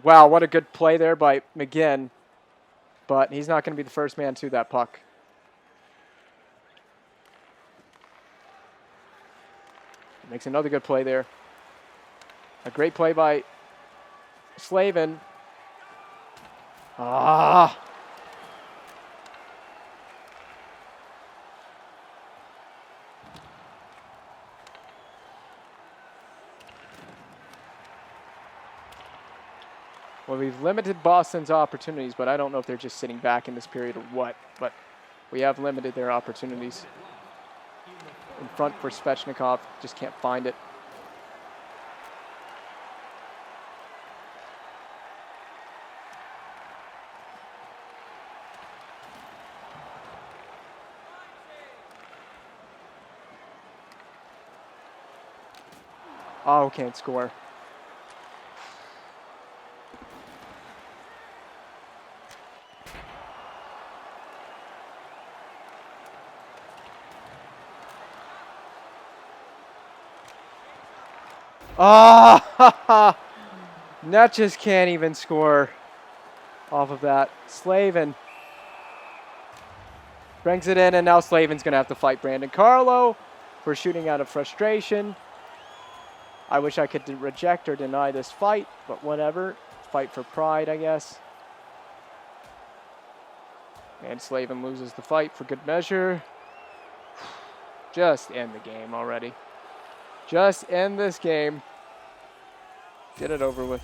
Wow, what a good play there by McGinn. But he's not going to be the first man to that puck. Makes another good play there. A great play by Slavin. Ah. Well, we've limited Boston's opportunities, but I don't know if they're just sitting back in this period or what. But we have limited their opportunities. In front for Svechnikov, just can't find it. Oh, can't score. Ah! Net just can't even score off of that. Slavin brings it in, and now Slavin's going to have to fight Brandon Carlo for shooting out of frustration. I wish I could reject or deny this fight, but whatever. Fight for pride, I guess. And Slavin loses the fight for good measure. Just end the game already. Just end this game. Get it over with.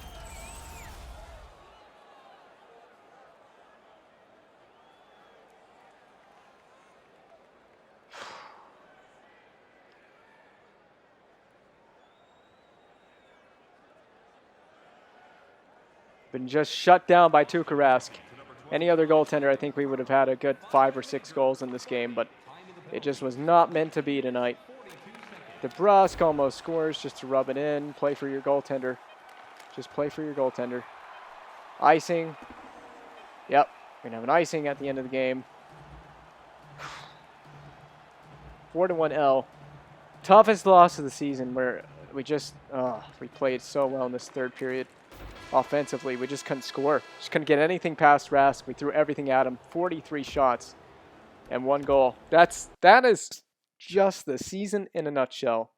Been just shut down by Tuukka Rask. Any other goaltender, I think we would have had a good 5 or 6 goals in this game, but it just was not meant to be tonight. DeBrusk almost scores just to rub it in. Play for your goaltender. Just play for your goaltender. Icing. Yep, we're going to have an icing at the end of the game. 4-1 L. Toughest loss of the season where we played so well in this third period. Offensively, we just couldn't score. Just couldn't get anything past Rask. We threw everything at him. 43 shots and 1 goal. That is just the season in a nutshell.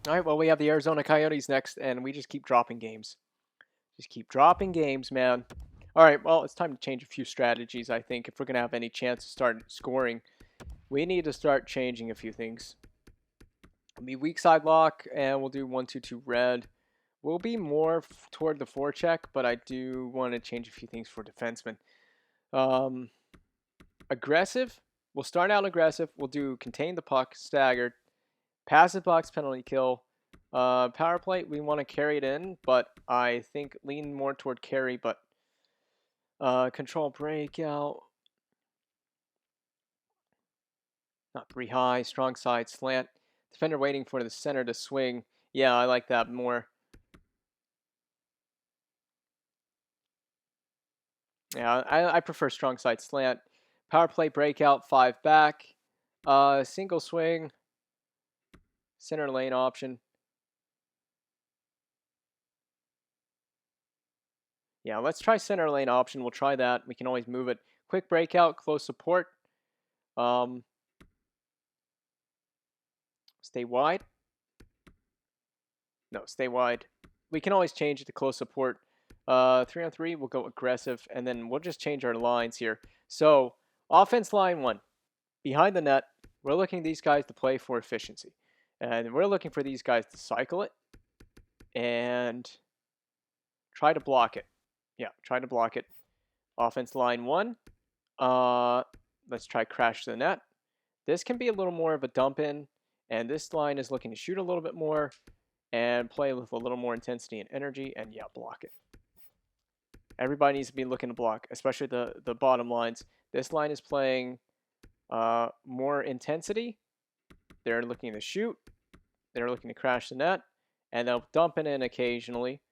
All right, well, we have the Arizona Coyotes next, and we just keep dropping games. Just keep dropping games, man. All right, well, it's time to change a few strategies, I think. If we're going to have any chance to start scoring, we need to start changing a few things. It'll be weak side lock, and we'll do 1-2-2 red. We'll be more toward the forecheck, but I do want to change a few things for defensemen. Aggressive. We'll start out aggressive. We'll do contain the puck, staggered, passive box, penalty kill. Power play, we want to carry it in, but I think lean more toward carry, but control breakout. Not 3 high, strong side, slant. Defender waiting for the center to swing. Yeah, I like that more. Yeah, I prefer strong side slant. Power play breakout, 5 back. Single swing. Center lane option. Yeah, let's try center lane option. We'll try that. We can always move it. Quick breakout, close support. Stay wide. No, stay wide. We can always change it to close support. 3-on-3, we'll go aggressive, and then we'll just change our lines here. So, offense line 1. Behind the net, we're looking at these guys to play for efficiency. And we're looking for these guys to cycle it and try to block it. Yeah, try to block it. Offense line 1. Let's try crash the net. This can be a little more of a dump in, and this line is looking to shoot a little bit more and play with a little more intensity and energy, and yeah, block it. Everybody needs to be looking to block, especially the bottom lines. This line is playing more intensity. They're looking to shoot. They're looking to crash the net, and they'll dump it in occasionally.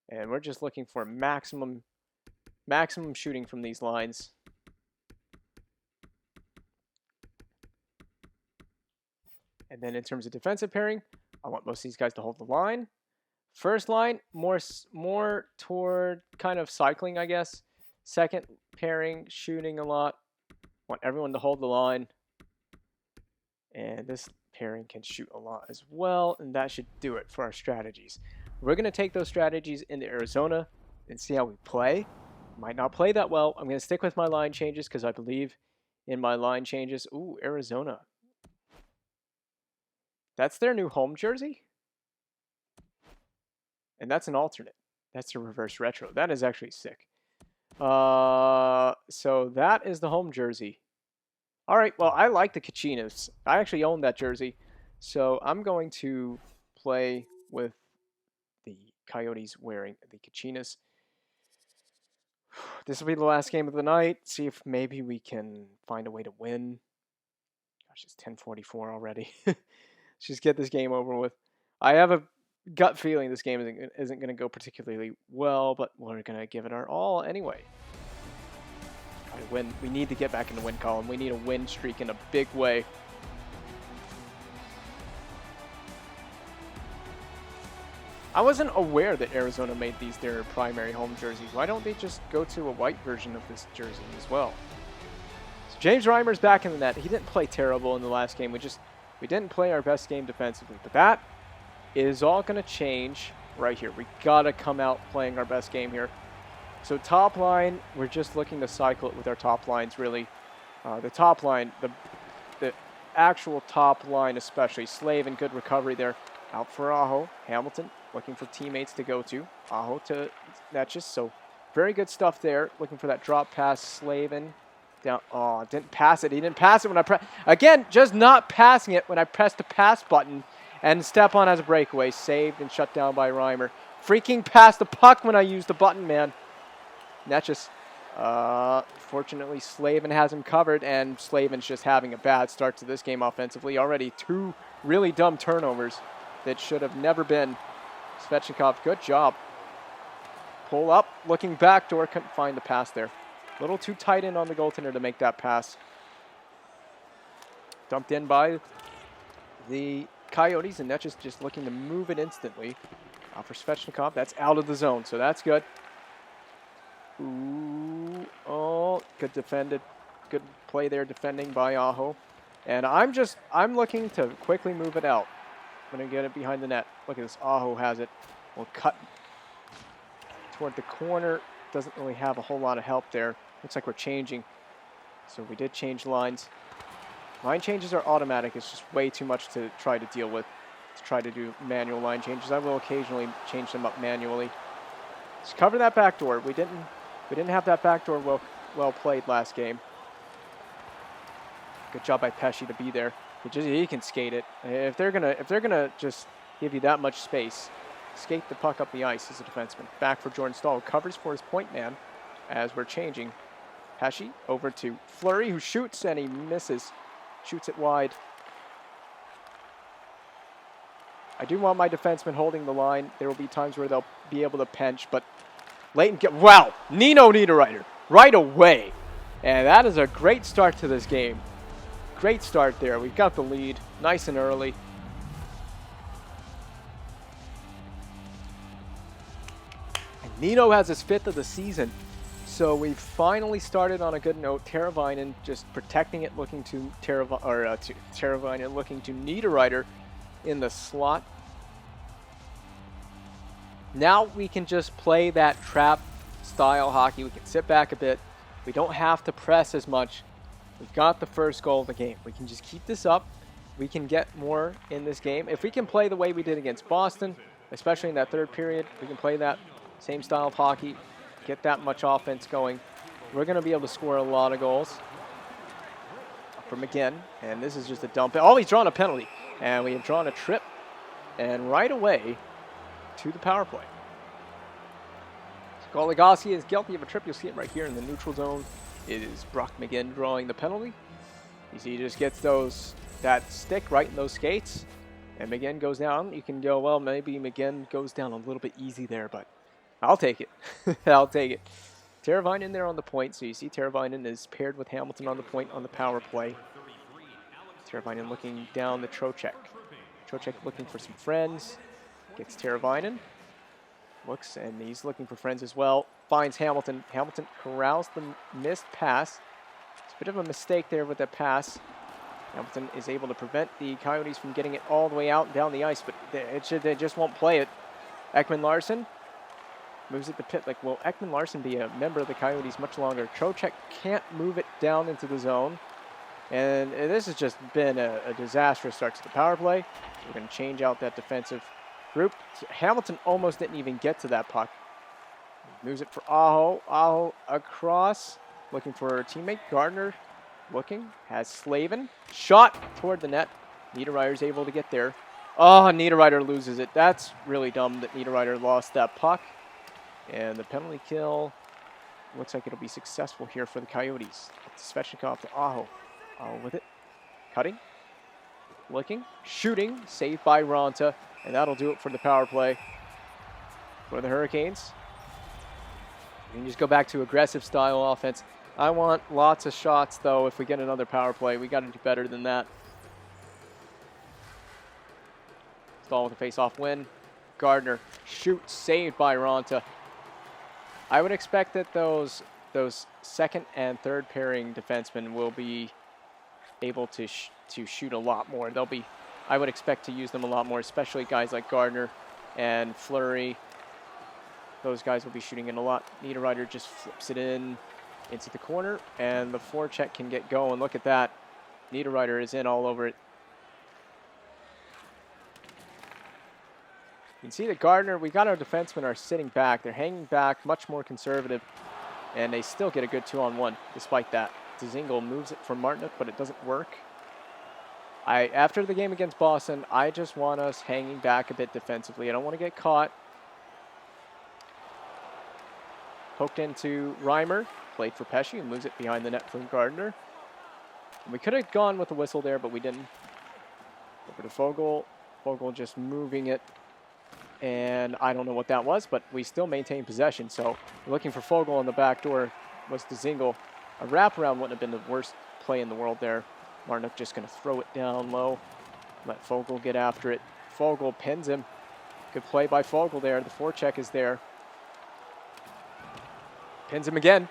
And we're just looking for maximum shooting from these lines. And then in terms of defensive pairing, I want most of these guys to hold the line. First line, more toward kind of cycling, I guess. Second pairing, shooting a lot. Want everyone to hold the line. And this pairing can shoot a lot as well, and that should do it for our strategies. We're going to take those strategies into Arizona and see how we play. Might not play that well. I'm going to stick with my line changes because I believe in my line changes. Ooh, Arizona. That's their new home jersey? And that's an alternate. That's a reverse retro. That is actually sick. So that is the home jersey. All right, well, I like the Kachinas. I actually own that jersey. So I'm going to play with the Coyotes wearing the Kachinas. This will be the last game of the night. See if maybe we can find a way to win. Gosh, it's 10:44 already. Let's just get this game over with. I have a gut feeling this game isn't going to go particularly well, but we're going to give it our all anyway. Try to win. We need to get back in the win column. We need a win streak in a big way. I wasn't aware that Arizona made these their primary home jerseys. Why don't they just go to a white version of this jersey as well? So James Reimer's back in the net. He didn't play terrible in the last game. We didn't play our best game defensively, but that is all going to change right here. We got to come out playing our best game here. So top line, we're just looking to cycle it with our top lines, really. The top line, the actual top line especially. Slave and good recovery there. Out for Aho. Hamilton looking for teammates to go to. Aho to Netches. So very good stuff there. Looking for that drop pass. Slavin down. Oh, didn't pass it. He didn't pass it when I press. Again, just not passing it when I pressed the pass button. And Stepan has a breakaway. Saved and shut down by Reimer. Freaking passed the puck when I used the button, man. Netches. Fortunately, Slavin has him covered, and Slavin's just having a bad start to this game offensively. Already 2 really dumb turnovers that should have never been. Svechnikov, good job. Pull up, looking backdoor, couldn't find the pass there. A little too tight in on the goaltender to make that pass. Dumped in by the Coyotes, and Netches just looking to move it instantly. For Svechnikov, that's out of the zone, so that's good. Ooh, oh, good defended. Good play there defending by Aho. And I'm looking to quickly move it out. I'm going to get it behind the net. Look at this. Aho has it. We'll cut toward the corner. Doesn't really have a whole lot of help there. Looks like we're changing. So we did change lines. Line changes are automatic. It's just way too much to try to deal with. To try to do manual line changes. I will occasionally change them up manually. Let's cover that back door. We didn't have that back door well played last game. Good job by Pesci to be there. He can skate it. If they're gonna just give you that much space, skate the puck up the ice as a defenseman. Back for Jordan Stahl, who covers for his point man as we're changing. Pesci over to Fleury, who shoots and he misses. Shoots it wide. I do want my defenseman holding the line. There will be times where they'll be able to pinch, but Leighton wow, Nino Niederreiter right away. And that is a great start to this game. Great start there. We've got the lead nice and early. And Nino has his 5th of the season. So we finally started on a good note. Teravainen just protecting it, looking to Teravainen looking to Niederreiter in the slot. Now we can just play that trap style hockey. We can sit back a bit. We don't have to press as much. We've got the first goal of the game. We can just keep this up. we can get more in this game. If we can play the way we did against Boston, especially in that third period, we can play that same style of hockey, get that much offense going, we're going to be able to score a lot of goals. For McGinn, and this is just a dump. Oh, he's drawn a penalty, and we have drawn a trip, and right away to the power play. Goligoski is guilty of a trip. You'll see it right here in the neutral zone. It is Brock McGinn drawing the penalty. You see he just gets that stick right in those skates, and McGinn goes down. You can go, well, maybe McGinn goes down a little bit easy there, but I'll take it. I'll take it. Teravainen there on the point, so you see Teravainen is paired with Hamilton on the point on the power play. Teravainen looking down the Trocheck. Trocheck looking for some friends. Gets Teravainen. Looks, and he's looking for friends as well. Finds Hamilton. Hamilton corrals the missed pass. It's a bit of a mistake there with that pass. Hamilton is able to prevent the Coyotes from getting it all the way out and down the ice, but they just won't play it. Ekman-Larsson moves it to Pitlick. Will Ekman-Larsson be a member of the Coyotes much longer? Trocheck can't move it down into the zone. And this has just been a disastrous start to the power play. We're going to change out that defensive group. Hamilton almost didn't even get to that puck. Moves it for Aho. Aho across. Looking for a teammate. Gardner looking. Has Slavin. Shot toward the net. Niederreiter's able to get there. Oh, Niederreiter loses it. That's really dumb that Niederreiter lost that puck. And the penalty kill looks like it'll be successful here for the Coyotes. It's Svechnikov to Aho. Aho with it. Cutting. Looking. Shooting. Saved by Ronta. And that'll do it for the power play for the Hurricanes. We can just go back to aggressive style offense. I want lots of shots, though. If we get another power play, we got to do better than that. Stall with a face-off win. Gardner shoots. Saved by Ronta. I would expect that those second and third pairing defensemen will be able to shoot a lot more. I would expect to use them a lot more, especially guys like Gardner and Fleury. Those guys will be shooting in a lot. Niederreiter just flips it into the corner, and the forecheck can get going. Look at that. Niederreiter is in all over it. You can see that Gardner, we got our defensemen are sitting back. They're hanging back, much more conservative, and they still get a good 2-on-1 despite that. Dzingel moves it for Martinook, but it doesn't work. After the game against Boston, I just want us hanging back a bit defensively. I don't want to get caught. Poked into Reimer, played for Pesce, and moves it behind the net from Gardner. And we could have gone with a whistle there, but we didn't. Over to Foegele. Foegele just moving it. And I don't know what that was, but we still maintain possession. So looking for Foegele on the back door was Dzingel. A wraparound wouldn't have been the worst play in the world there. Martinook just going to throw it down low. Let Foegele get after it. Foegele pins him. Good play by Foegele there. The forecheck is there. Pins him again.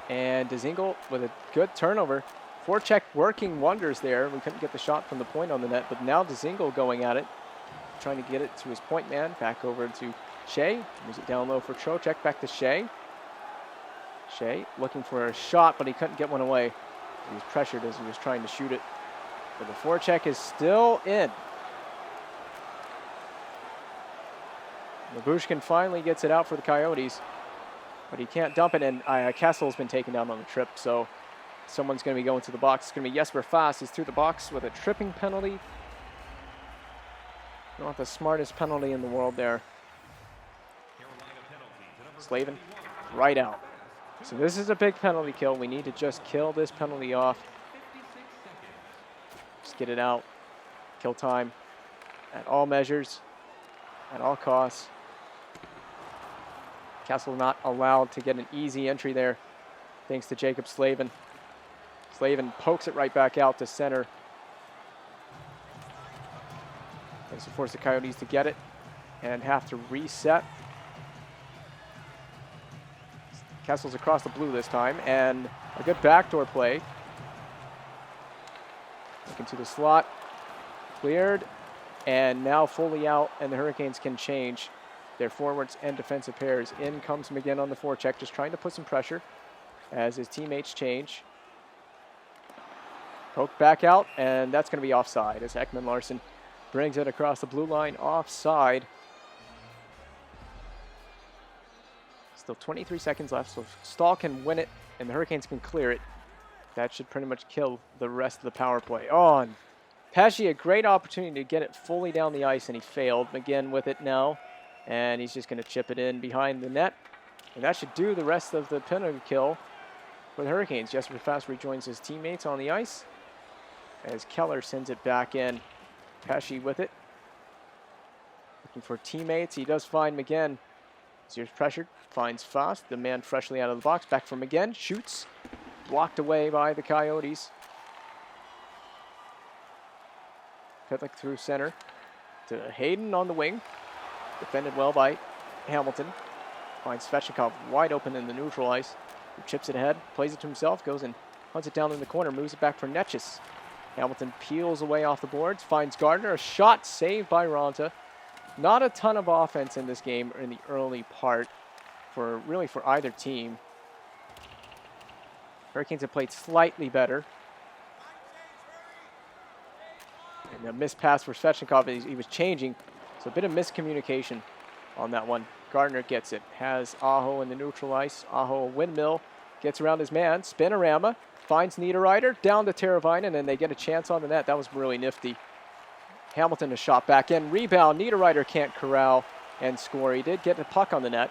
And Dzingel with a good turnover. Forecheck working wonders there. We couldn't get the shot from the point on the net, but now Dzingel going at it. Trying to get it to his point man. Back over to Shea. Moves it down low for Trocheck. Back to Shea. Shea looking for a shot, but he couldn't get one away. He was pressured as he was trying to shoot it. But the forecheck is still in. Labushkin finally gets it out for the Coyotes, but he can't dump it, and Kessel's been taken down on the trip, so someone's going to be going to the box. It's going to be Jesper Fast. He's through the box with a tripping penalty. Not the smartest penalty in the world there. Slavin right out. So this is a big penalty kill. We need to just kill this penalty off. Just get it out. Kill time at all measures, at all costs. Kessel not allowed to get an easy entry there, thanks to Jacob Slavin. Slavin pokes it right back out to center. This will force the Coyotes to get it and have to reset. Kessel's across the blue this time, and a good backdoor play. Looking to the slot. Cleared, and now fully out, and the Hurricanes can change their forwards and defensive pairs. In comes McGinn on the forecheck, just trying to put some pressure as his teammates change. Poked back out, and that's going to be offside as Ekman Larsson brings it across the blue line offside. Still 23 seconds left, so if Stahl can win it and the Hurricanes can clear it, that should pretty much kill the rest of the power play. Oh, and Pesce, a great opportunity to get it fully down the ice, and he failed. McGinn with it now, and he's just going to chip it in behind the net. And that should do the rest of the penalty kill for the Hurricanes. Jesper Fast rejoins his teammates on the ice as Keller sends it back in. Pesce with it. Looking for teammates. He does find McGinn. Sears pressured. Finds Fast, the man freshly out of the box. Back from McGinn. Shoots. Blocked away by the Coyotes. Pitlick through center to Hayden on the wing. Defended well by Hamilton. Finds Svechnikov wide open in the neutral ice. He chips it ahead, plays it to himself, goes and hunts it down in the corner, moves it back for Netchis. Hamilton peels away off the boards, finds Gardner. A shot saved by Ronta. Not a ton of offense in this game in the early part for either team. Hurricanes have played slightly better. And a missed pass for Svechnikov. He was changing, so a bit of miscommunication on that one. Gardner gets it. Has Aho in the neutral ice. Aho windmill. Gets around his man. Spinorama. Finds Niederreiter. Down to Teravainen, and they get a chance on the net. That was really nifty. Hamilton a shot back in. Rebound. Niederreiter can't corral and score. He did get the puck on the net,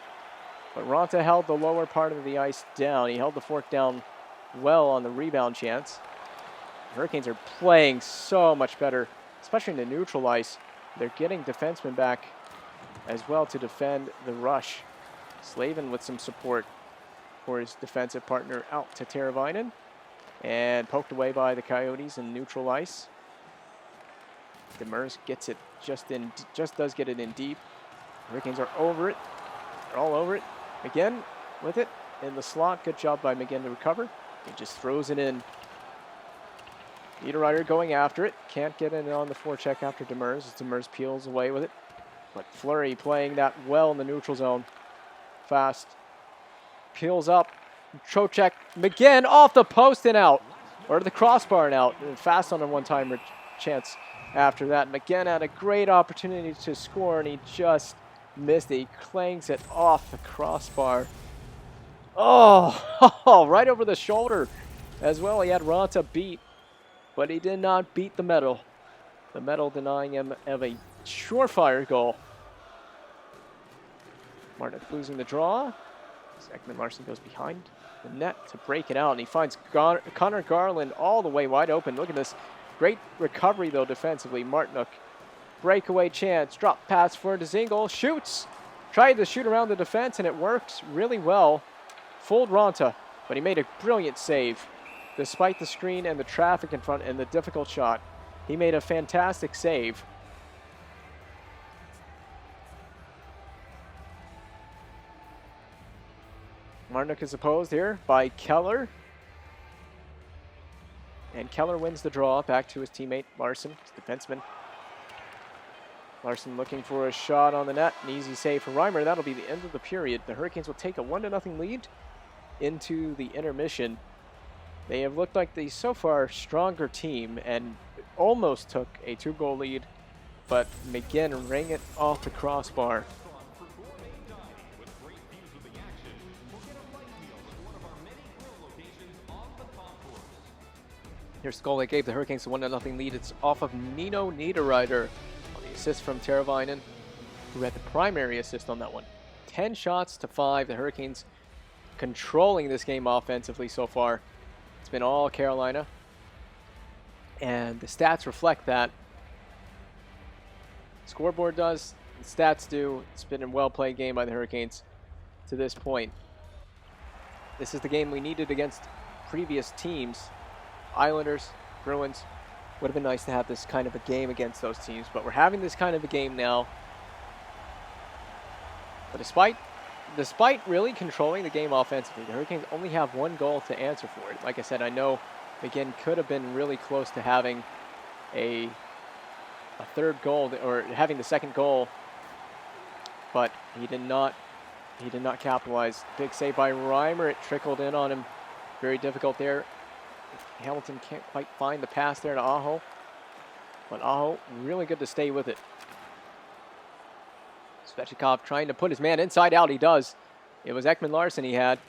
but Ronta held the lower part of the ice down. He held the fork down well on the rebound chance. The Hurricanes are playing so much better, especially in the neutral ice. They're getting defensemen back as well to defend the rush. Slavin with some support for his defensive partner out to Teravainen, and poked away by the Coyotes in neutral ice. Demers gets it just does get it in deep. Hurricanes are over it. They're all over it. McGinn with it in the slot. Good job by McGinn to recover. He just throws it in. Niederreiter going after it. Can't get in on the forecheck after Demers as Demers peels away with it. But Fleury playing that well in the neutral zone. Fast. Peels up. Trocheck. McGinn off the post and out. Or the crossbar and out. And Fast on a one-time chance after that. McGinn had a great opportunity to score, and he just missed it. He clangs it off the crossbar. Oh, right over the shoulder as well. He had Ronta beat, but he did not beat the medal. The medal denying him of a surefire goal. Martin losing the draw. Ekman Larsson goes behind the net to break it out, and he finds Connor Garland all the way wide open. Look at this. Great recovery, though, defensively. Martinook, breakaway chance, drop pass for Dzingel, shoots. Tried to shoot around the defense, and it works really well. Fooled Ronta, but he made a brilliant save. Despite the screen and the traffic in front and the difficult shot, he made a fantastic save. Martinook is opposed here by Keller. And Keller wins the draw back to his teammate Larsson, his defenseman. Larsson looking for a shot on the net. An easy save for Reimer. That'll be the end of the period. The Hurricanes will take a 1-0 lead into the intermission. They have looked like the so far stronger team and almost took a 2-goal lead, but McGinn rang it off the crossbar. Here's the goal that gave the Hurricanes a 1-0 lead. It's off of Nino Niederreiter on the assist from Teravainen, who had the primary assist on that one. 10 shots to 5. The Hurricanes controlling this game offensively so far. It's been all Carolina, and the stats reflect that. Scoreboard does, the stats do. It's been a well-played game by the Hurricanes to this point. This is the game we needed against previous teams. Islanders, Bruins. Would have been nice to have this kind of a game against those teams, but we're having this kind of a game now. But despite really controlling the game offensively, the Hurricanes only have one goal to answer for it. Like I said, I know McGinn could have been really close to having a third goal, or having the second goal, but he did not capitalize. Big save by Reimer. It trickled in on him. Very difficult there. Hamilton can't quite find the pass there to Aho. But Aho, really good to stay with it. Svechnikov trying to put his man inside out. He does. It was Ekman Larson he had.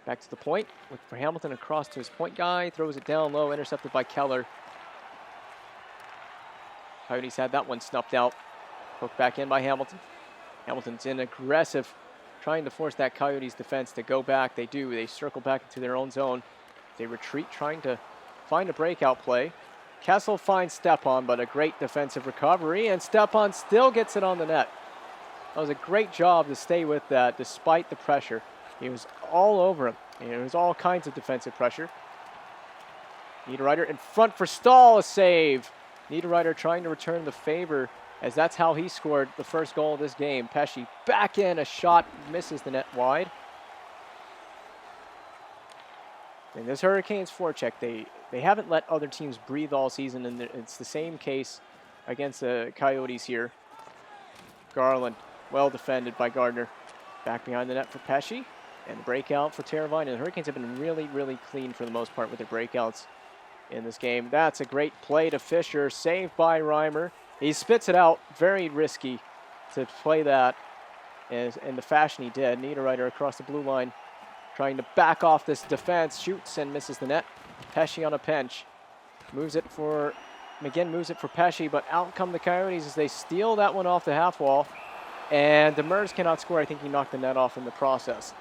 Back to the point. Looking for Hamilton across to his point guy. Throws it down low. Intercepted by Keller. Coyotes had that one snuffed out. Hooked back in by Hamilton. Hamilton's in aggressive, trying to force that Coyotes defense to go back. They do. They circle back into their own zone. They retreat, trying to find a breakout play. Kessel finds Stepan, but a great defensive recovery, and Stepan still gets it on the net. That was a great job to stay with that despite the pressure. He was all over him. There was all kinds of defensive pressure. Niederreiter in front for Stahl, a save. Niederreiter trying to return the favor, as that's how he scored the first goal of this game. Pesce back in, a shot, misses the net wide. And this Hurricanes forecheck, they haven't let other teams breathe all season, and it's the same case against the Coyotes here. Garland, well defended by Gardner. Back behind the net for Pesce, and the breakout for Teravainen. The Hurricanes have been really, really clean for the most part with their breakouts in this game. That's a great play to Fisher, saved by Reimer. He spits it out, very risky to play that in the fashion he did. Niederreiter across the blue line, trying to back off this defense, shoots and misses the net. Pesce on a pinch, moves it for Pesce, but out come the Coyotes as they steal that one off the half wall. And Demers cannot score. I think he knocked the net off in the process.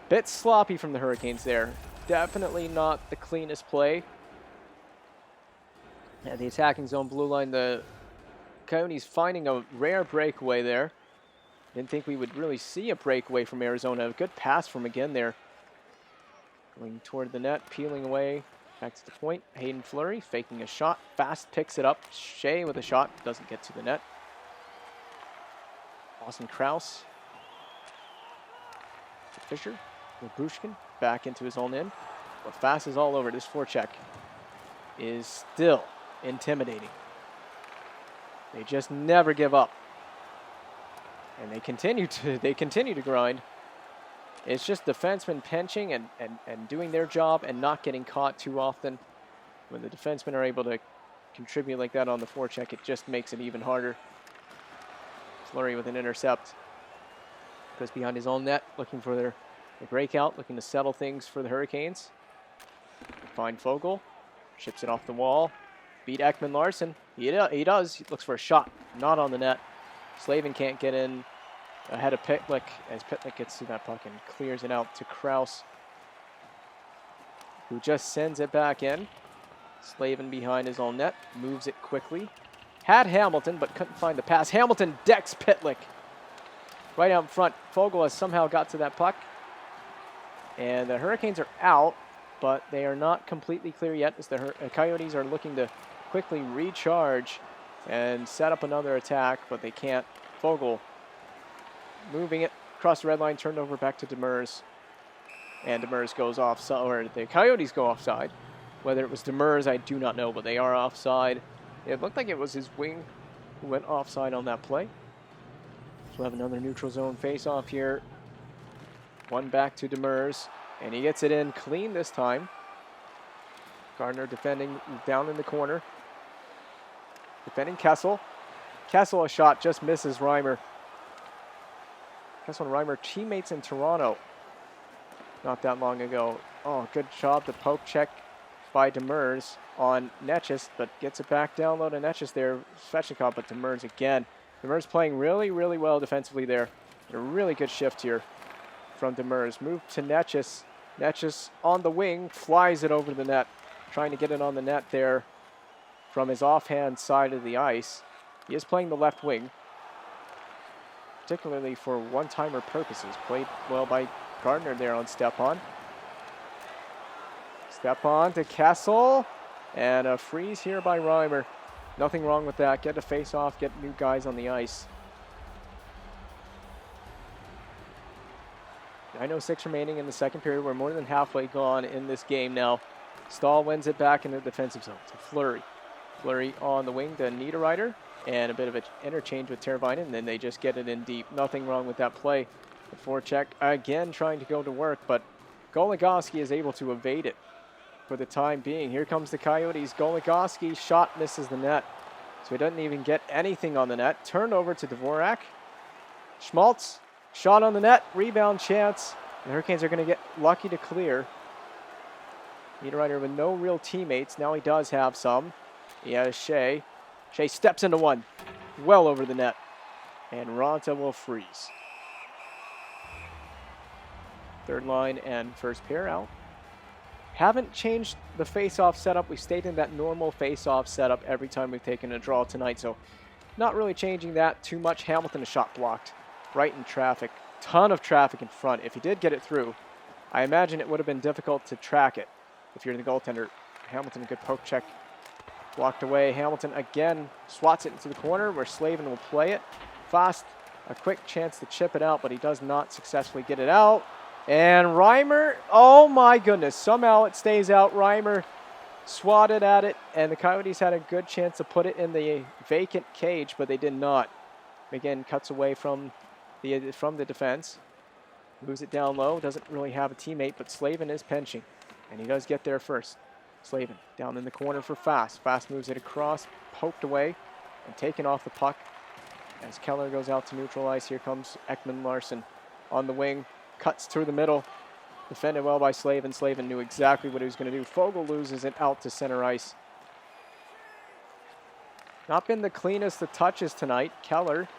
Bit sloppy from the Hurricanes there. Definitely not the cleanest play. At the attacking zone blue line, the Coyotes finding a rare breakaway there. Didn't think we would really see a breakaway from Arizona. A good pass from again there. Going toward the net, peeling away. Back to the point. Hayden Fleury faking a shot. Fast picks it up. Shea with a shot. Doesn't get to the net. Austin Krause. Fisher with Bushkin. Back into his own end. But fast is all over. This forecheck is still intimidating. They just never give up. And they continue to grind. It's just defensemen pinching and doing their job and not getting caught too often. When the defensemen are able to contribute like that on the forecheck, it just makes it even harder. Fleury with an intercept. Goes behind his own net, looking for the breakout, looking to settle things for the Hurricanes. Find Fogle. Ships it off the wall. Beat Ekman Larson. He does. He looks for a shot. Not on the net. Slavin can't get in ahead of Pitlick as Pitlick gets to that puck and clears it out to Krause, who just sends it back in. Slavin behind his own net. Moves it quickly. Had Hamilton, but couldn't find the pass. Hamilton decks Pitlick right out in front. Fogle has somehow got to that puck. And the Hurricanes are out, but they are not completely clear yet as the Coyotes are looking to quickly recharge and set up another attack, but they can't. Fogle moving it across the red line, turned over back to Demers. And Demers goes offside, or the Coyotes go offside. Whether it was Demers, I do not know, but they are offside. It looked like it was his wing who went offside on that play. So we'll have another neutral zone face-off here. One back to Demers, and he gets it in clean this time. Gardner defending down in the corner. Defending Kessel. Kessel, a shot, just misses Reimer. Kessel and Reimer, teammates in Toronto not that long ago. Oh, good job, the poke check by Demers on Netchis, but gets it back down low to Netchis there. Svechnikov, but Demers again. Demers playing really, really well defensively there. A really good shift here from Demers. Move to Netchis. Netchis on the wing, flies it over the net. Trying to get it on the net there from his offhand side of the ice. He is playing the left wing, particularly for one-timer purposes. Played well by Gardner there on Stepan. Stepan to Kessel, and a freeze here by Reimer. Nothing wrong with that. Get a face-off, get new guys on the ice. 9:06 remaining in the second period. We're more than halfway gone in this game now. Stahl wins it back in the defensive zone to Fleury. Fleury on the wing to Niederreiter, and a bit of an interchange with Teravainen, and then they just get it in deep. Nothing wrong with that play. The forecheck again trying to go to work, but Goligoski is able to evade it for the time being. Here comes the Coyotes. Goligoski shot misses the net. So he doesn't even get anything on the net. Turned over to Dvorak. Schmaltz, shot on the net, rebound chance. The Hurricanes are going to get lucky to clear. Niederreiter with no real teammates. Now he does have some. He has Shea. Shea steps into one. Well over the net. And Ronta will freeze. Third line and first pair out. Haven't changed the face-off setup. We stayed in that normal face-off setup every time we've taken a draw tonight. So not really changing that too much. Hamilton, a shot blocked. Right in traffic. Ton of traffic in front. If he did get it through, I imagine it would have been difficult to track it if you're the goaltender. Hamilton, a good poke check. Blocked away. Hamilton again swats it into the corner where Slavin will play it. Fast, a quick chance to chip it out, but he does not successfully get it out. And Reimer, oh my goodness, somehow it stays out. Reimer swatted at it, and the Coyotes had a good chance to put it in the vacant cage, but they did not. Again, cuts away from the defense. Moves it down low, doesn't really have a teammate, but Slavin is pinching, and he does get there first. Slavin down in the corner for Fast. Fast moves it across, poked away, and taken off the puck. As Keller goes out to neutral ice, here comes Ekman Larson on the wing. Cuts through the middle. Defended well by Slavin. Slavin knew exactly what he was going to do. Fogle loses it out to center ice. Not been the cleanest of touches tonight. Keller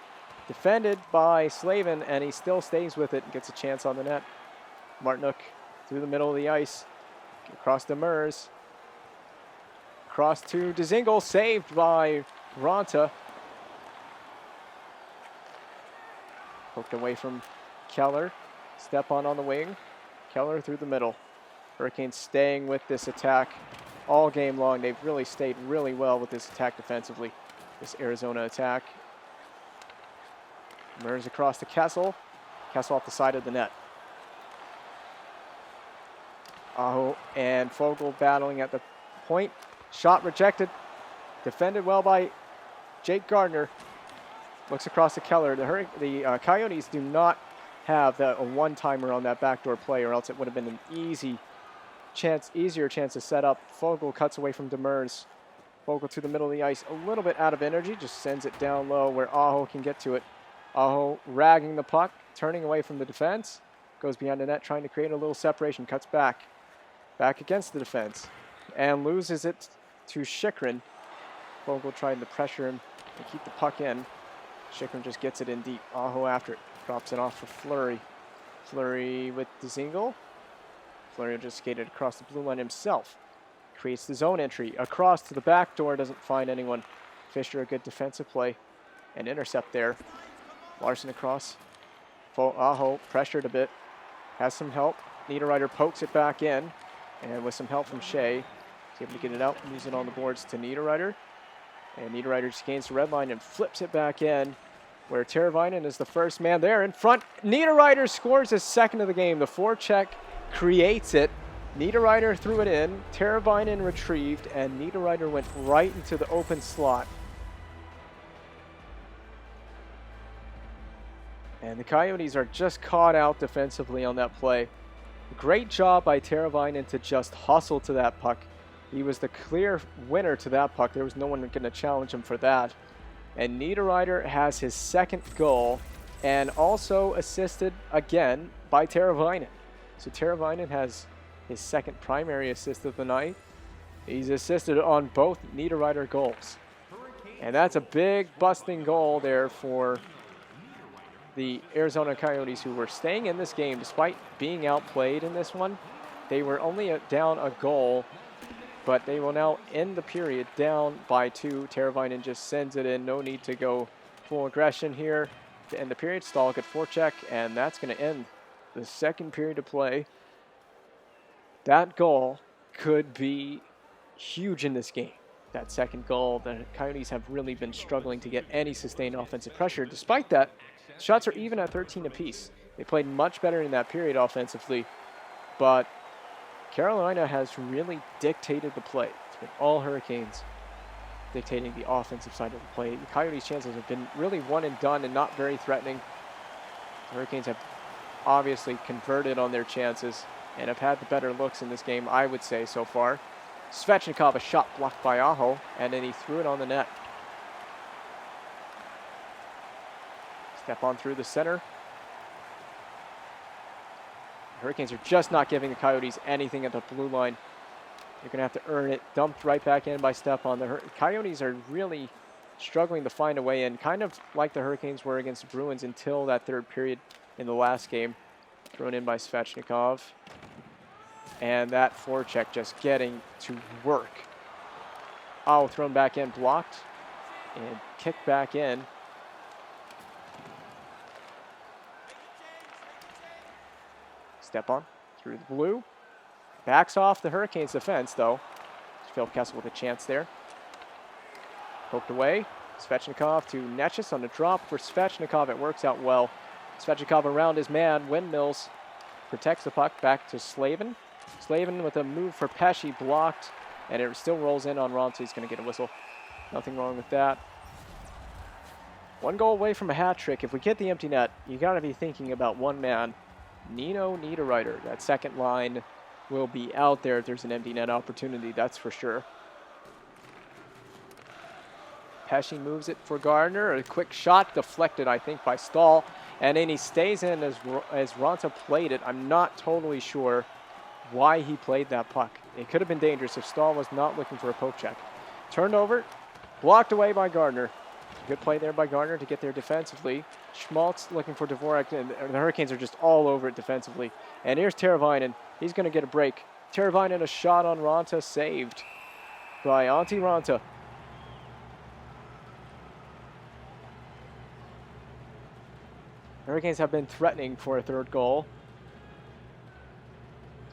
defended by Slavin, and he still stays with it and gets a chance on the net. Martinook through the middle of the ice. Across to Mers. Across to Dzingel. Saved by Ronta. Poked away from Keller. Step on the wing. Keller through the middle. Hurricanes staying with this attack all game long. They've really stayed really well with this attack defensively, this Arizona attack. Mers across to Kessel. Kessel off the side of the net. Aho and Fogle battling at the point. Shot rejected. Defended well by Jake Gardner. Looks across to Keller. The Coyotes do not have a one-timer on that backdoor play, or else it would have been an easier chance to set up. Fogle cuts away from Demers. Fogle to the middle of the ice, a little bit out of energy, just sends it down low where Aho can get to it. Aho ragging the puck, turning away from the defense, goes behind the net, trying to create a little separation, cuts back against the defense, and loses it to Chychrun. Fogle trying to pressure him and keep the puck in. Chychrun just gets it in deep. Aho after it. Drops it off for Fleury. Fleury with Dzingel. Fleury just skated across the blue line himself. Creates the zone entry. Across to the back door. Doesn't find anyone. Fisher, a good defensive play. And intercept there. Larson across. Aho pressured a bit. Has some help. Niederreiter pokes it back in. And with some help from Shea, he's able to get it out. Moves it on the boards to Niederreiter. And Niederreiter just gains the red line and flips it back in, where Teravainen is the first man there in front. Niederreiter scores his second of the game. The forecheck creates it. Niederreiter threw it in. Teravainen retrieved, and Niederreiter went right into the open slot. And the Coyotes are just caught out defensively on that play. Great job by Teravainen to just hustle to that puck. He was the clear winner to that puck. There was no one going to challenge him for that. And Niederreiter has his second goal, and also assisted again by Teravainen. So Teravainen has his second primary assist of the night. He's assisted on both Niederreiter goals. And that's a big busting goal there for the Arizona Coyotes, who were staying in this game despite being outplayed in this one. They were only down a goal, but they will now end the period down by 2. Teravainen just sends it in. No need to go full aggression here to end the period. Stahl, good forecheck, and that's going to end the second period of play. That goal could be huge in this game. That second goal, the Coyotes have really been struggling to get any sustained offensive pressure. Despite that, shots are even at 13 apiece. They played much better in that period offensively, but Carolina has really dictated the play. It's been all Hurricanes dictating the offensive side of the play. The Coyotes' chances have been really one and done and not very threatening. The Hurricanes have obviously converted on their chances. and have had the better looks in this game, I would say, so far. Svechnikov, a shot blocked by Aho, and then he threw it on the net. Step on through the center. The Hurricanes are just not giving the Coyotes anything at the blue line. They're going to have to earn it. Dumped right back in by Stepan. The Coyotes are really struggling to find a way in, kind of like the Hurricanes were against the Bruins until that third period in the last game. Thrown in by Svechnikov. And that forecheck just getting to work. Oh, thrown back in, blocked, and kicked back in. Step on through the blue. Backs off the Hurricanes defense, though. Phil Kessel with a chance there. Poked away. Svechnikov to Nechis on the drop for Svechnikov. It works out well. Svechnikov around his man. Windmills protects the puck. Back to Slavin. Slavin with a move for Pesce, blocked, and it still rolls in on Ronta. He's going to get a whistle. Nothing wrong with that. One goal away from a hat trick. If we get the empty net, you got to be thinking about one man, Nino Niederreiter. That second line will be out there if there's an empty net opportunity, that's for sure. Pesce moves it for Gardner. A quick shot deflected, I think, by Stahl. And then he stays in as Ronta played it. I'm not totally sure why he played that puck. It could have been dangerous if Stahl was not looking for a poke check. Turned over, blocked away by Gardner. Good play there by Gardner to get there defensively. Schmaltz looking for Dvorak, and the Hurricanes are just all over it defensively. And here's Teravainen. He's going to get a break. Teravainen, a shot on Ronta, saved by Antti Ronta. Hurricanes have been threatening for a third goal.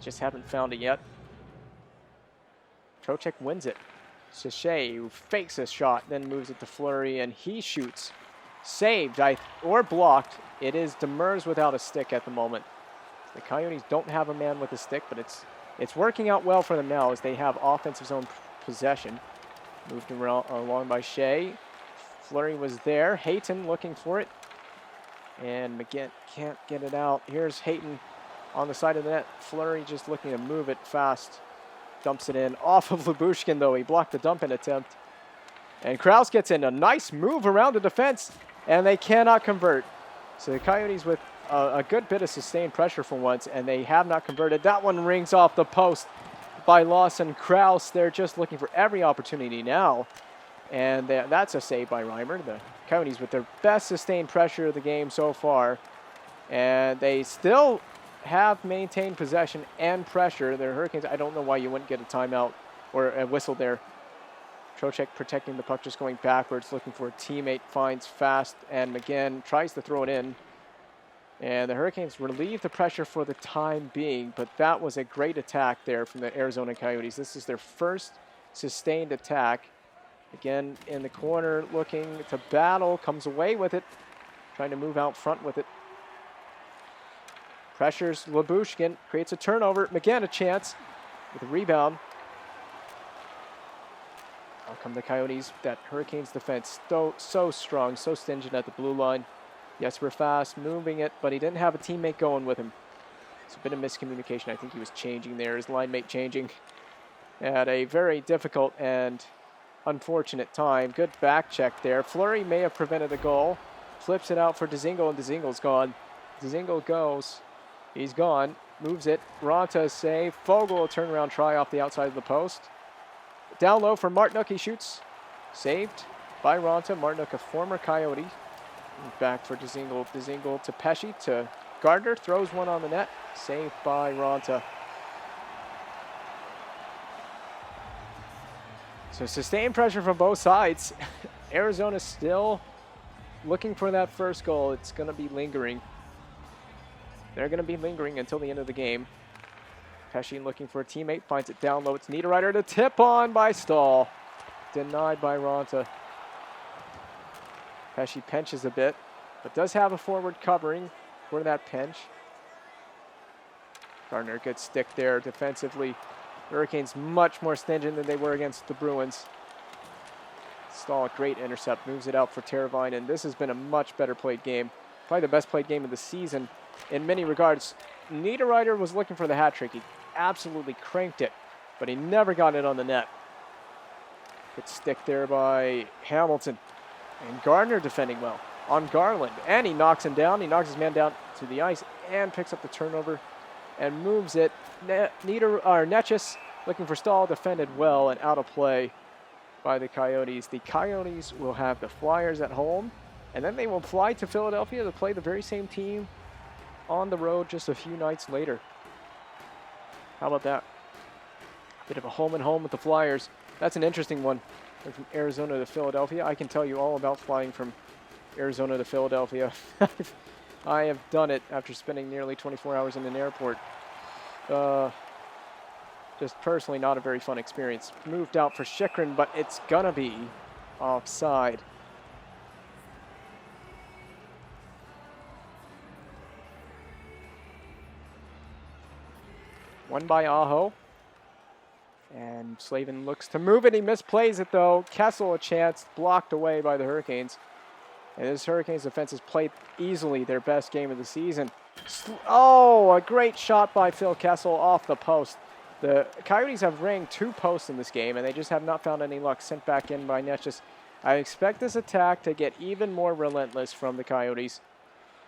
Just haven't found it yet. Trocheck wins it. Sachet, who fakes a shot, then moves it to Fleury, and he shoots. Saved, or blocked. It is Demers without a stick at the moment. The Coyotes don't have a man with a stick, but it's working out well for them now as they have offensive zone possession. Moved around, along by Shea. Fleury was there. Hayton looking for it. And McGinn can't get it out. Here's Hayton on the side of the net. Fleury just looking to move it fast. Dumps it in off of Lyubushkin, though. He blocked the dump-in attempt. And Krause gets in. A nice move around the defense, and they cannot convert. So the Coyotes with a good bit of sustained pressure for once, and they have not converted. That one rings off the post by Lawson Krause. They're just looking for every opportunity now. And that's a save by Reimer. The Coyotes with their best sustained pressure of the game so far. And they still have maintained possession and pressure. The Hurricanes, I don't know why you wouldn't get a timeout or a whistle there. Trocheck protecting the puck, just going backwards, looking for a teammate, finds fast, and McGinn tries to throw it in. And the Hurricanes relieve the pressure for the time being, but that was a great attack there from the Arizona Coyotes. This is their first sustained attack. Again, in the corner, looking to battle, comes away with it, trying to move out front with it. Pressures Lyubushkin, creates a turnover. McGinn a chance with a rebound. Out come the Coyotes. That Hurricanes defense so strong, so stingent at the blue line. Jesper Fast moving it, but he didn't have a teammate going with him. It's a bit of miscommunication. I think he was changing there, his line mate changing at a very difficult and unfortunate time. Good back check there. Fleury may have prevented a goal. Flips it out for Dzingel, and Dzingel's gone. Dzingel goes. He's gone. Moves it. Ronta save. Fogle a turnaround try off the outside of the post. Down low for Martinook. He shoots. Saved by Ronta. Martinook, a former Coyote. Back for Dzingel. Dzingel to Pesce to Gardner. Throws one on the net. Saved by Ronta. So sustained pressure from both sides. Arizona still looking for that first goal. It's going to be lingering. They're going to be lingering until the end of the game. Pesce looking for a teammate. Finds it down low. It's Niederreiter to tip on by Stahl. Denied by Ronta. Pesce pinches a bit, but does have a forward covering for that pinch. Gardner, good stick there defensively. Hurricanes much more stingent than they were against the Bruins. Stahl, great intercept, moves it out for Teravainen, and this has been a much better played game. Probably the best played game of the season in many regards. Niederreiter was looking for the hat trick. He absolutely cranked it, but he never got it on the net. Good stick there by Hamilton. And Gardner defending well on Garland. And he knocks him down. He knocks his man down to the ice and picks up the turnover and moves it. Netchis looking for Stahl, defended well and out of play by the Coyotes. The Coyotes will have the Flyers at home, and then they will fly to Philadelphia to play the very same team on the road just a few nights later. How about that? Bit of a home and home with the Flyers. That's an interesting one. From Arizona to Philadelphia. I can tell you all about flying from Arizona to Philadelphia. I have done it after spending nearly 24 hours in an airport. Just personally not a very fun experience. Moved out for Chychrun, but it's gonna be offside. One by Aho. And Slavin looks to move it. He misplays it, though. Kessel a chance, blocked away by the Hurricanes. And this Hurricanes defense has played easily their best game of the season. Oh, a great shot by Phil Kessel off the post. The Coyotes have ranged 2 posts in this game, and they just have not found any luck. Sent back in by Netchis. I expect this attack to get even more relentless from the Coyotes.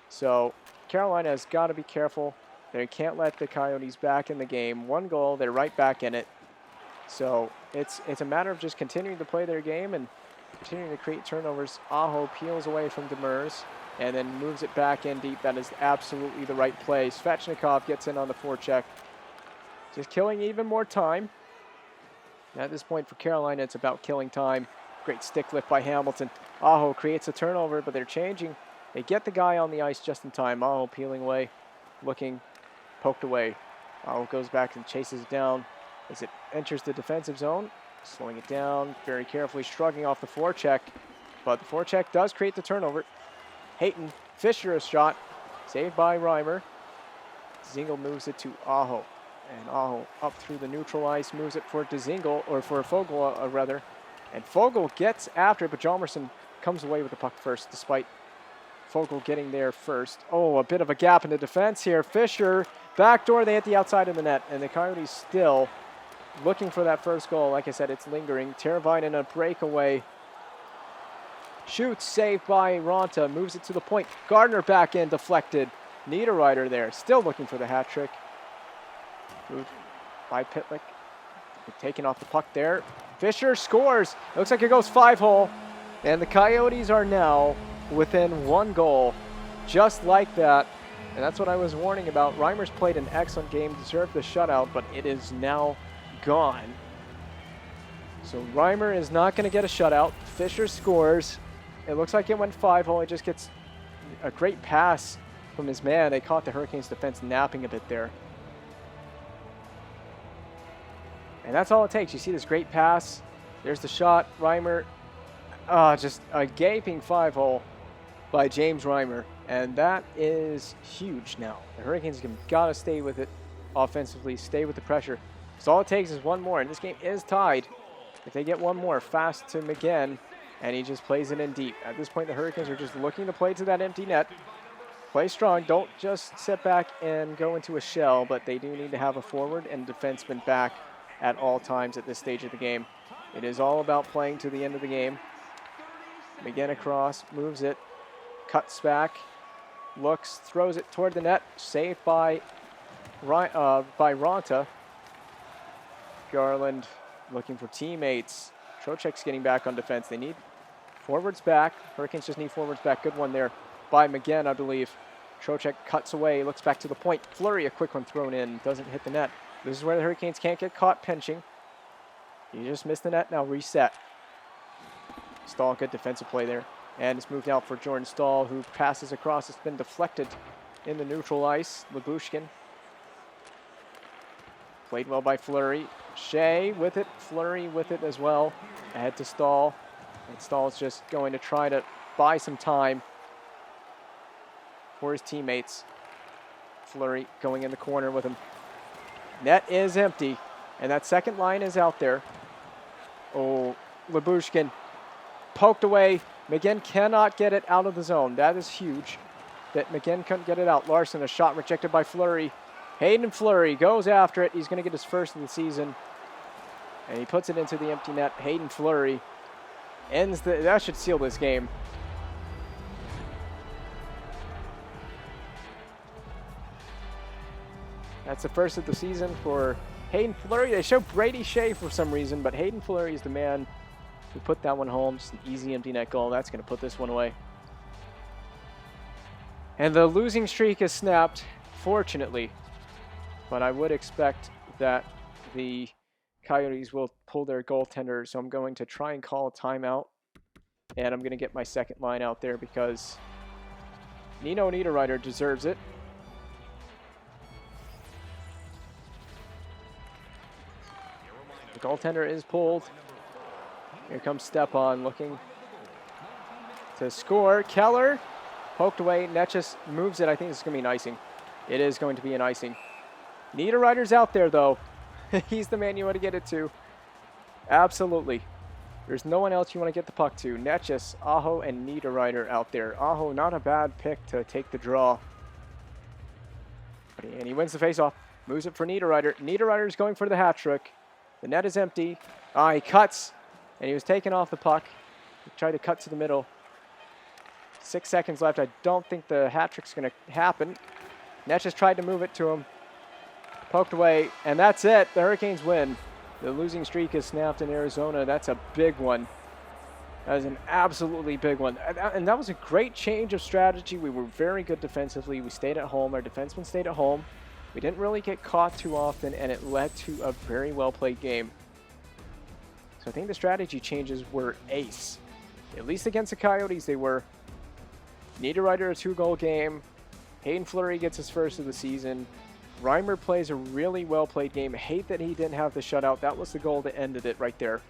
So Carolina has got to be careful. They can't let the Coyotes back in the game. 1 goal, they're right back in it. So it's a matter of just continuing to play their game and continuing to create turnovers. Aho peels away from Demers and then moves it back in deep. That is absolutely the right play. Svechnikov gets in on the forecheck. Just killing even more time. At this point for Carolina, it's about killing time. Great stick lift by Hamilton. Aho creates a turnover, but they're changing. They get the guy on the ice just in time. Aho peeling away, looking, poked away. Aho goes back and chases it down. As it enters the defensive zone, slowing it down, very carefully shrugging off the forecheck. But the forecheck does create the turnover. Hayton, Fisher a shot, saved by Reimer. Dzingel moves it to Aho. And Aho up through the neutral ice, moves it for Dzingel, or for Fogle rather. And Fogle gets after it, but Hjalmarsson comes away with the puck first, despite Fogle getting there first. Oh, a bit of a gap in the defense here. Fisher, backdoor, they hit the outside of the net, and the Coyotes still looking for that first goal. Like I said, it's lingering. Teravainen a breakaway. Shoots, saved by Ronta, moves it to the point. Gardner back in, deflected. Niederreiter there, still looking for the hat trick. Moved by Pitlick. Taking off the puck there. Fisher scores. Looks like it goes 5-hole. And the Coyotes are now within 1 goal. Just like that. And that's what I was warning about. Reimer's played an excellent game, deserved the shutout, but it is now gone. So Reimer is not going to get a shutout. Fisher scores. It looks like it went 5-hole. He just gets a great pass from his man. They caught the Hurricanes defense napping a bit there. And that's all it takes. You see this great pass. There's the shot. Reimer, just a gaping 5-hole by James Reimer. And that is huge now. The Hurricanes have got to stay with it offensively, stay with the pressure. So all it takes is 1 more, and this game is tied. If they get 1 more, fast to McGinn, and he just plays it in deep. At this point, the Hurricanes are just looking to play to that empty net. Play strong. Don't just sit back and go into a shell, but they do need to have a forward and defenseman back at all times at this stage of the game. It is all about playing to the end of the game. McGinn across, moves it, cuts back, looks, throws it toward the net, saved by Ronta. Garland looking for teammates. Trocheck's getting back on defense. They need forwards back. Hurricanes just need forwards back. Good one there by McGinn, I believe. Trocheck cuts away, looks back to the point. Fleury, a quick one thrown in, doesn't hit the net. This is where the Hurricanes can't get caught pinching. You just missed the net, now reset. Stahl, good defensive play there. And it's moved out for Jordan Stahl, who passes across. It's been deflected in the neutral ice. Lyubushkin. Played well by Fleury. Shea with it, Fleury with it as well. Ahead to Stahl. And Stahl's just going to try to buy some time for his teammates. Fleury going in the corner with him. Net is empty, and that second line is out there. Oh, Lyubushkin poked away. McGinn cannot get it out of the zone. That is huge that McGinn couldn't get it out. Larson, a shot rejected by Fleury. Hayden Fleury goes after it. He's going to get his first of the season. And he puts it into the empty net. Hayden Fleury ends that should seal this game. That's the first of the season for Hayden Fleury. They show Brady Shea for some reason, but Hayden Fleury is the man who put that one home. Just an easy empty net goal. That's going to put this one away. And the losing streak is snapped, fortunately. But I would expect that the Coyotes will pull their goaltender, so I'm going to try and call a timeout. And I'm going to get my second line out there because Nino Niederreiter deserves it. The goaltender is pulled. Here comes Stepan looking to score. Keller poked away. Netchus moves it. I think this is going to be an icing. It is going to be an icing. Niederreiter's out there, though. He's the man you want to get it to. Absolutely. There's no one else you want to get the puck to. Netchus, Aho, and Niederreiter out there. Aho, not a bad pick to take the draw. And he wins the faceoff. Moves it for Niederreiter. Niederreiter's going for the hat trick. The net is empty. He cuts. And he was taken off the puck. He tried to cut to the middle. 6 seconds left. I don't think the hat trick's going to happen. Netchus tried to move it to him. Poked away. And that's it. The Hurricanes win. The losing streak is snapped in Arizona. That's a big one. That is an absolutely big one. And that was a great change of strategy. We were very good defensively. We stayed at home. Our defensemen stayed at home. We didn't really get caught too often, and it led to a very well-played game. So I think the strategy changes were ace. At least against the Coyotes, they were. Niederreiter, a 2-goal game. Hayden Fleury gets his first of the season. Reimer plays a really well-played game. Hate that he didn't have the shutout. That was the goal that ended it right there.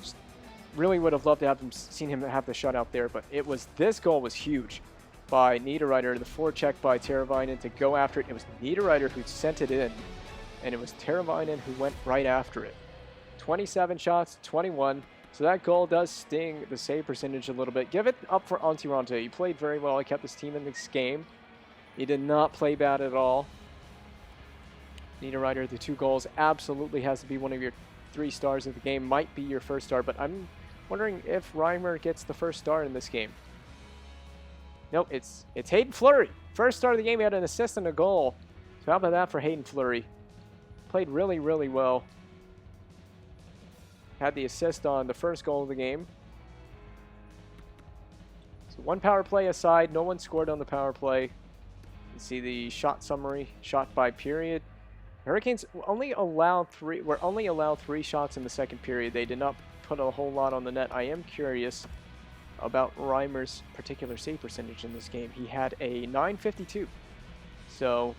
Just really would have loved to have seen him have the shutout there, but this goal was huge by Niederreiter. The forecheck by Teravainen to go after it. It was Niederreiter who sent it in, and it was Teravainen who went right after it. 27 shots, 21. So that goal does sting the save percentage a little bit. Give it up for Antti Raanta. He played very well. He kept his team in this game. He did not play bad at all. Niederreiter, the 2 goals, absolutely has to be one of your 3 stars of the game. Might be your first star, but I'm wondering if Reimer gets the first star in this game. Nope, it's Hayden Fleury. First star of the game. He had an assist and a goal. So how about that for Hayden Fleury? Played really, really well. Had the assist on the first goal of the game. So 1 power play aside, no one scored on the power play. You can see the shot summary, shot by period. Hurricanes only allowed 3 shots in the second period. They did not put a whole lot on the net. I am curious about Reimer's particular save percentage in this game. He had a .952. So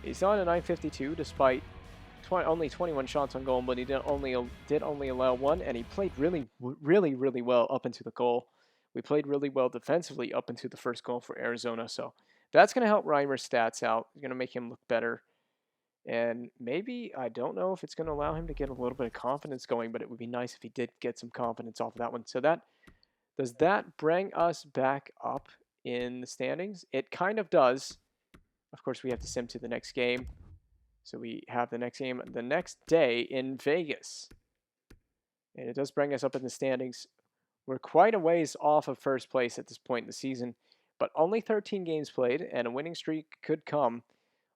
he's on a .952 despite only 21 shots on goal, but he did only allow 1, and he played really, really, really well up into the goal. We played really well defensively up into the first goal for Arizona, so that's going to help Reimer's stats out. It's going to make him look better. And maybe, I don't know if it's going to allow him to get a little bit of confidence going, but it would be nice if he did get some confidence off of that one. So does that bring us back up in the standings? It kind of does. Of course, we have to sim to the next game. So we have the next game the next day in Vegas. And it does bring us up in the standings. We're quite a ways off of first place at this point in the season, but only 13 games played, and a winning streak could come.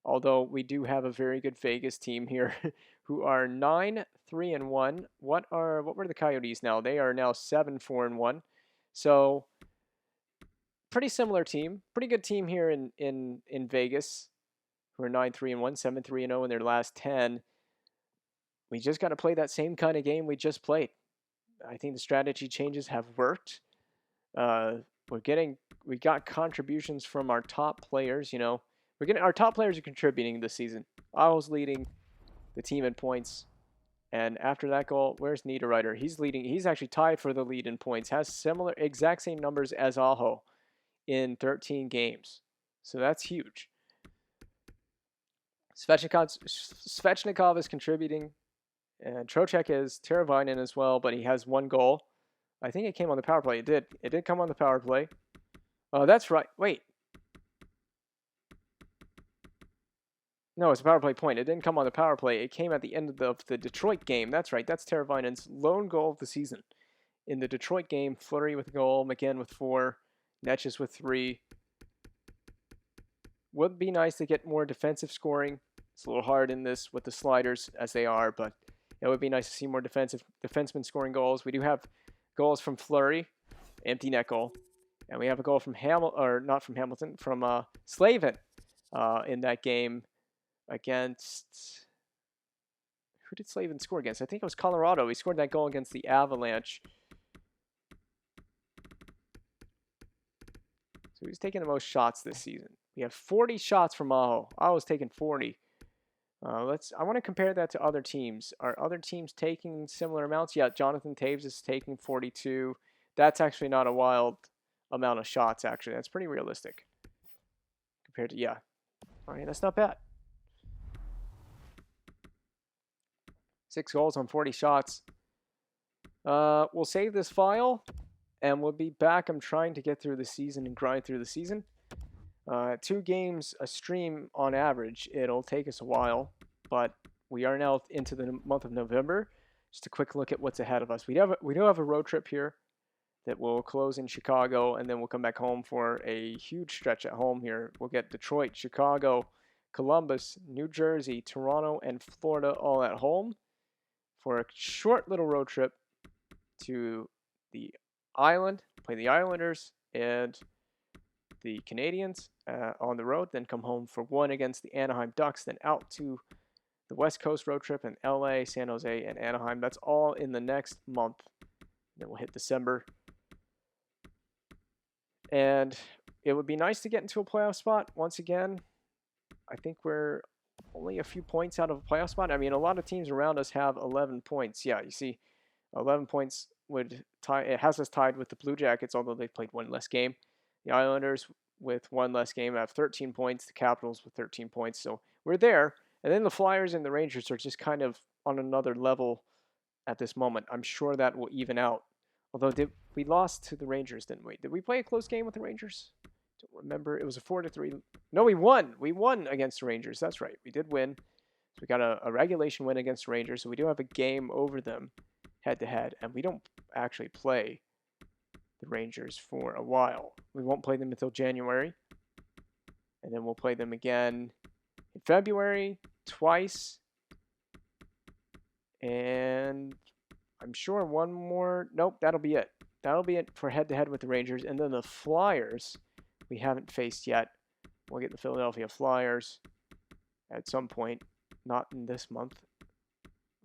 Although we do have a very good Vegas team here who are 9-3-1. What were the Coyotes now? They are now 7-4-1. So pretty similar team. Pretty good team here in Vegas who are 9-3-1, 7-3-0 in their last 10. We just got to play that same kind of game we just played. I think the strategy changes have worked. We got contributions from our top players, you know. Our top players are contributing this season. Aho's leading the team in points. And after that goal, where's Niederreiter? He's leading. He's actually tied for the lead in points. Has exact same numbers as Aho in 13 games. So that's huge. Svechnikov is contributing. And Trocheck is Teravainen as well, but he has 1 goal. I think it came on the power play. It did. It did come on the power play. Oh, that's right. Wait. No, it's a power play point. It didn't come on the power play. It came at the end of the Detroit game. That's right. That's Teravainen's lone goal of the season. In the Detroit game, Fleury with a goal, McGinn with 4, Netches with 3. Would be nice to get more defensive scoring. It's a little hard in this with the sliders as they are, but it would be nice to see more defensemen scoring goals. We do have goals from Fleury, empty net goal, and we have a goal from from Slavin in that game against. Who did Slavin score against? I think it was Colorado. He scored that goal against the Avalanche. So he's taking the most shots this season. We have 40 shots from Aho. Aho's taking 40. I want to compare that to other teams. Are other teams taking similar amounts? Yeah, Jonathan Taves is taking 42. That's actually not a wild amount of shots, actually. That's pretty realistic. Compared to, yeah. All right, that's not bad. 6 goals on 40 shots. We'll save this file, and we'll be back. I'm trying to get through the season and grind through the season. 2 games a stream on average. It'll take us a while, but we are now into the month of November. Just a quick look at what's ahead of us. We do have a road trip here that will close in Chicago, and then we'll come back home for a huge stretch at home here. We'll get Detroit, Chicago, Columbus, New Jersey, Toronto, and Florida all at home for a short little road trip to the island, play the Islanders and the Canadiens on the road, then come home for one against the Anaheim Ducks, then out to the West Coast road trip in LA, San Jose, and Anaheim. That's all in the next month. Then we'll hit December. And it would be nice to get into a playoff spot once again. I think we're only a few points out of a playoff spot. I mean, a lot of teams around us have 11 points. Yeah, you see, 11 points would tie. It has us tied with the Blue Jackets, although they've played one less game. The Islanders with one less game have 13 points. The Capitals with 13 points. So we're there. And then the Flyers and the Rangers are just kind of on another level at this moment. I'm sure that will even out. Although we lost to the Rangers, didn't we? Did we play a close game with the Rangers? Don't remember. It was a 4-3. No, we won. We won against the Rangers. That's right. We did win. So we got a regulation win against the Rangers. So we do have a game over them head-to-head. And we don't actually play the Rangers for a while. We won't play them until January. And then we'll play them again in February, twice. And I'm sure one more. Nope, that'll be it. That'll be it for head-to-head with the Rangers. And then the Flyers we haven't faced yet. We'll get the Philadelphia Flyers at some point. Not in this month.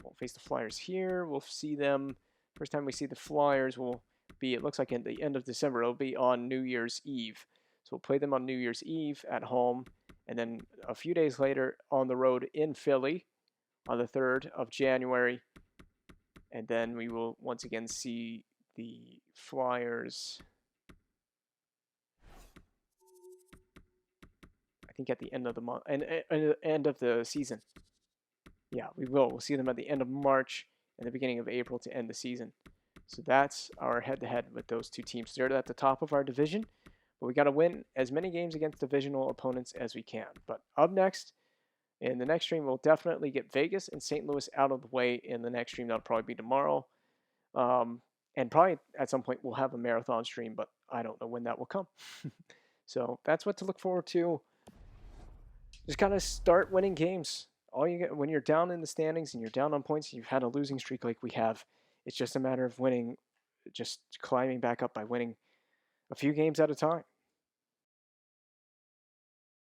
We'll face the Flyers here. We'll see them. First time we see the Flyers will be, it looks like at the end of December. It'll be on New Year's Eve. So we'll play them on New Year's Eve at home. And then a few days later on the road in Philly on the 3rd of January. And then we will once again see the Flyers, I think at the end of the month, and end of the season. Yeah, we will. We'll see them at the end of March and the beginning of April to end the season. So that's our head-to-head with those two teams. They're at the top of our division, but we got to win as many games against divisional opponents as we can. But up next, in the next stream, we'll definitely get Vegas and St. Louis out of the way in the next stream. That'll probably be tomorrow. And probably at some point we'll have a marathon stream, but I don't know when that will come. So that's what to look forward to. Just gotta start winning games. All you get when you're down in the standings and you're down on points, and you've had a losing streak like we have. It's just a matter of winning, just climbing back up by winning a few games at a time.